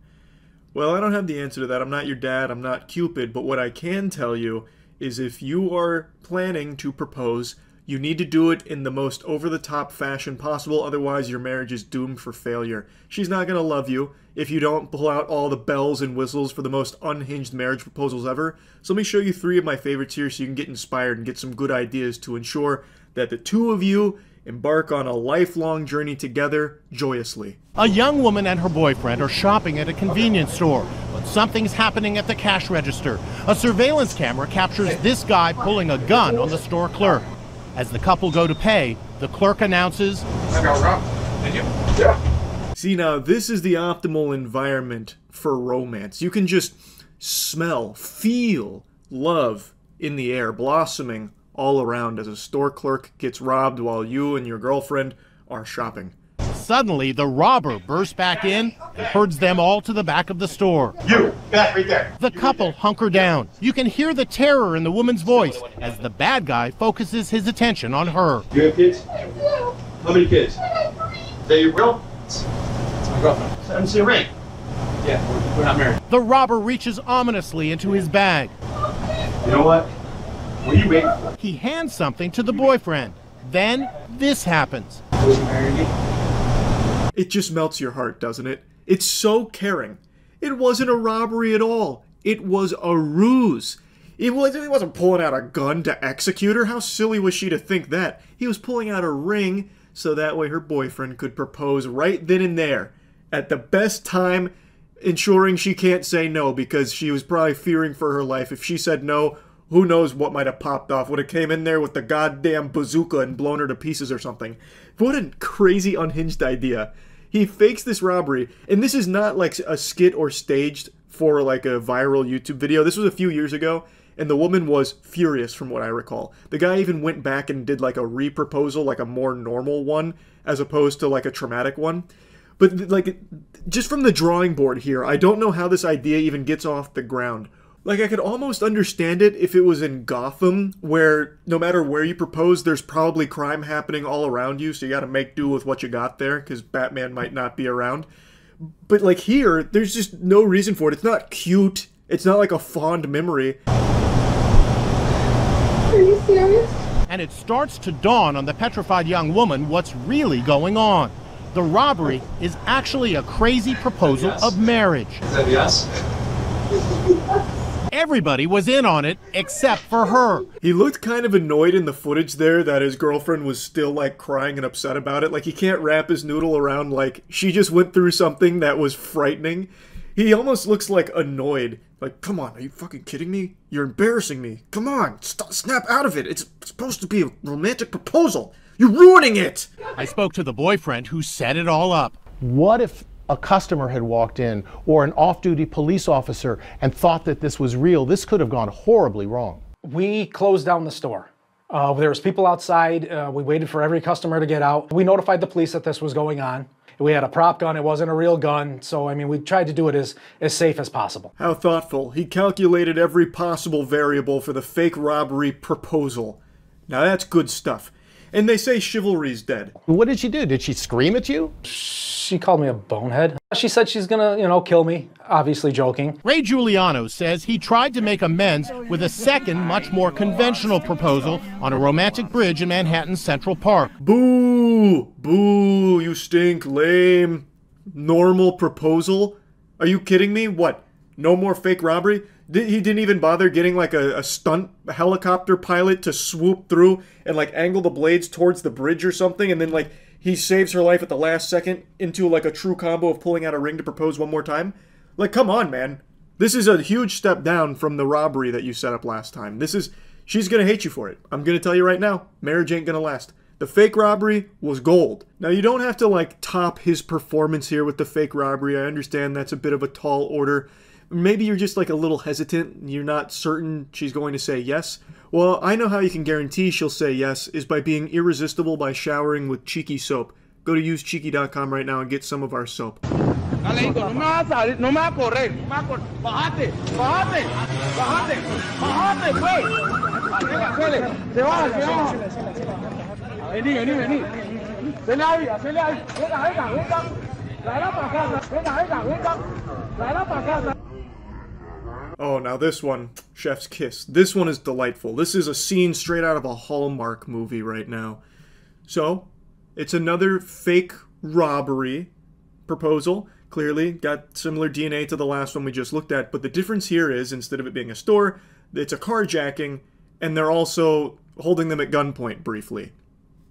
Well, I don't have the answer to that. I'm not your dad, I'm not Cupid, but what I can tell you is if you are planning to propose, you need to do it in the most over-the-top fashion possible, otherwise your marriage is doomed for failure. She's not going to love you if you don't pull out all the bells and whistles for the most unhinged marriage proposals ever. So let me show you 3 of my favorites here so you can get inspired and get some good ideas to ensure that the 2 of you embark on a lifelong journey together joyously. A young woman and her boyfriend are shopping at a convenience store, but something's happening at the cash register. A surveillance camera captures this guy pulling a gun on the store clerk. As the couple go to pay, the clerk announces, I got robbed. Did you? Yeah. See, now this is the optimal environment for romance. You can just smell, feel love in the air, blossoming all around as a store clerk gets robbed while you and your girlfriend are shopping. Suddenly, the robber bursts back in and herds them all to the back of the store. You, that right there. The couple hunker down. You can hear the terror in the woman's voice as the bad guy focuses his attention on her. You have kids? How many kids? They real? It's my girlfriend. I didn't see a ring. Yeah, we're not married. The robber reaches ominously into his bag. You know what? What are you waiting for? He hands something to the boyfriend. Then this happens. Will you marry me? It just melts your heart, doesn't it? It's so caring. It wasn't a robbery at all. It was a ruse. He wasn't pulling out a gun to execute her. How silly was she to think that? He was pulling out a ring so that way her boyfriend could propose right then and there at the best time, ensuring she can't say no because she was probably fearing for her life. If she said no, who knows what might have popped off. Would have came in there with the goddamn bazooka and blown her to pieces or something. What a crazy unhinged idea. He fakes this robbery, and this is not like a skit or staged for like a viral YouTube video. This was a few years ago, and the woman was furious from what I recall. The guy even went back and did like a re-proposal, like a more normal one, as opposed to like a traumatic one. But like, just from the drawing board here, I don't know how this idea even gets off the ground. Like, I could almost understand it if it was in Gotham, where no matter where you propose, there's probably crime happening all around you, so you gotta make do with what you got there, because Batman might not be around. But, like, here, there's just no reason for it. It's not cute. It's not like a fond memory. Are you serious? And it starts to dawn on the petrified young woman what's really going on. The robbery is actually a crazy proposal of marriage. Is that yes? Everybody was in on it except for her. He looked kind of annoyed in the footage there that his girlfriend was still like crying and upset about it. Like he can't wrap his noodle around like she just went through something that was frightening. He almost looks like annoyed. Like, come on, are you fucking kidding me? You're embarrassing me. Come on, snap out of it. It's supposed to be a romantic proposal. You're ruining it. I spoke to the boyfriend who set it all up. What if a customer had walked in or an off-duty police officer and thought that this was real? This could have gone horribly wrong. We closed down the store. There was people outside. We waited for every customer to get out. We notified the police that this was going on. We had a prop gun. It wasn't a real gun. So, I mean, we tried to do it as safe as possible. How thoughtful. He calculated every possible variable for the fake robbery proposal. Now that's good stuff. And they say chivalry's dead. What did she do? Did she scream at you? She called me a bonehead. She said she's gonna, kill me, obviously joking. Ray Giuliano says he tried to make amends with a second, much more conventional proposal on a romantic bridge in Manhattan's Central Park. Boo! Boo! You stink. Lame. Normal proposal? Are you kidding me? What? No more fake robbery? He didn't even bother getting like a stunt helicopter pilot to swoop through and like angle the blades towards the bridge or something, and then like he saves her life at the last second into like a true combo of pulling out a ring to propose one more time? Like, come on, man. This is a huge step down from the robbery that you set up last time. She's gonna hate you for it. I'm gonna tell you right now, marriage ain't gonna last. The fake robbery was gold. Now, you don't have to like top his performance here with the fake robbery. I understand that's a bit of a tall order. Maybe you're just like a little hesitant and you're not certain she's going to say yes. Well, I know how you can guarantee she'll say yes is by being irresistible by showering with Cheeky soap. Go to usecheeky.com right now and get some of our soap. Oh, now this one, Chef's Kiss. This one is delightful. This is a scene straight out of a Hallmark movie right now. So, it's another fake robbery proposal. Clearly, got similar DNA to the last one we just looked at, but the difference here is, instead of it being a store, it's a carjacking, and they're also holding them at gunpoint briefly.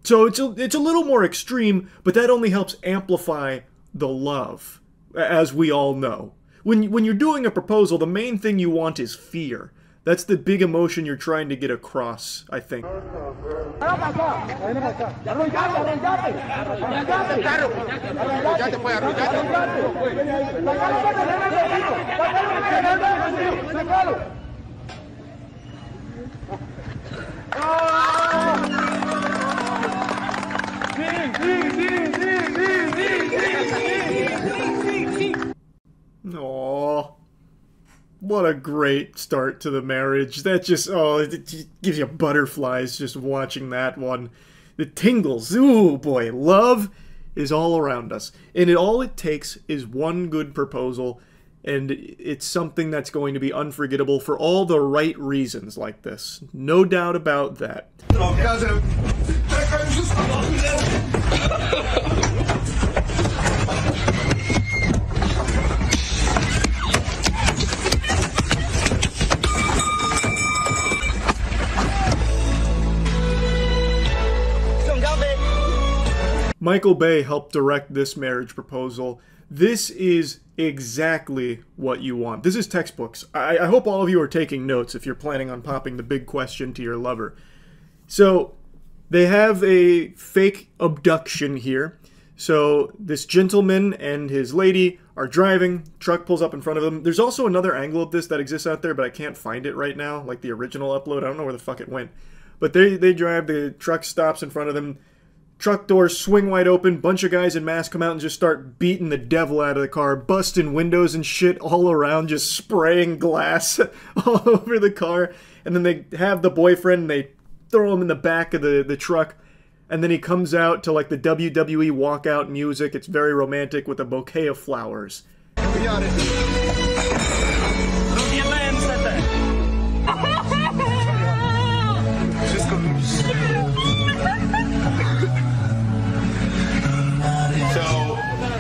So it's a little more extreme, but that only helps amplify the love, as we all know. When you're doing a proposal, the main thing you want is fear. That's the big emotion you're trying to get across, I think. Aww. What a great start to the marriage. That just, oh, it gives you butterflies just watching that one. The tingles. Ooh, boy. Love is all around us. And all it takes is one good proposal, and it's something that's going to be unforgettable for all the right reasons like this. No doubt about that. Michael Bay helped direct this marriage proposal. This is exactly what you want. This is textbooks. I hope all of you are taking notes if you're planning on popping the big question to your lover. So, they have a fake abduction here. So, this gentleman and his lady are driving. Truck pulls up in front of them. There's also another angle of this that exists out there, but I can't find it right now, like the original upload. I don't know where the fuck it went. But they drive, the truck stops in front of them. Truck doors swing wide open, bunch of guys in masks come out and just start beating the devil out of the car, busting windows and shit all around, just spraying glass all over the car. And then they have the boyfriend and they throw him in the back of the truck. And then he comes out to like the WWE walkout music. It's very romantic with a bouquet of flowers.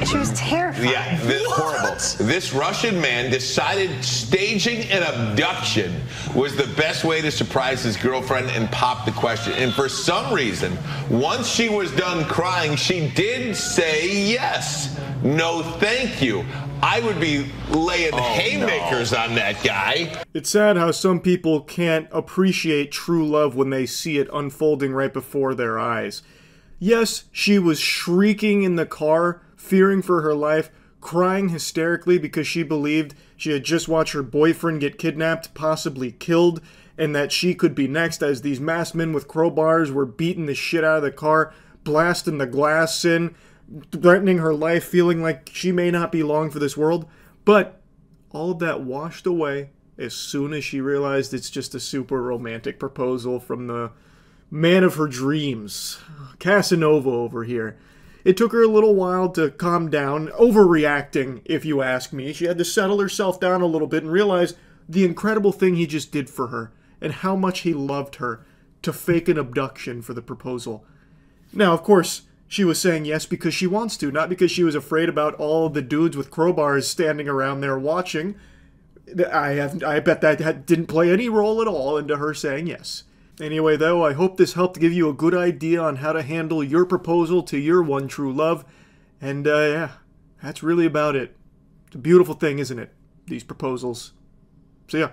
She was terrified. Yeah, horrible. This Russian man decided staging an abduction was the best way to surprise his girlfriend and pop the question. And for some reason, once she was done crying, she did say yes. No, thank you. I would be laying haymakers on that guy. It's sad how some people can't appreciate true love when they see it unfolding right before their eyes. Yes, she was shrieking in the car, fearing for her life, crying hysterically because she believed she had just watched her boyfriend get kidnapped, possibly killed, and that she could be next as these masked men with crowbars were beating the shit out of the car, blasting the glass in, threatening her life, feeling like she may not be long for this world. But all of that washed away as soon as she realized it's just a super romantic proposal from the man of her dreams, Casanova over here. It took her a little while to calm down, overreacting, if you ask me. She had to settle herself down a little bit and realize the incredible thing he just did for her and how much he loved her to fake an abduction for the proposal. Now, of course, she was saying yes because she wants to, not because she was afraid about all the dudes with crowbars standing around there watching. I bet that didn't play any role at all into her saying yes. Anyway, though, I hope this helped give you a good idea on how to handle your proposal to your one true love. And, yeah, that's really about it. It's a beautiful thing, isn't it? These proposals. See ya.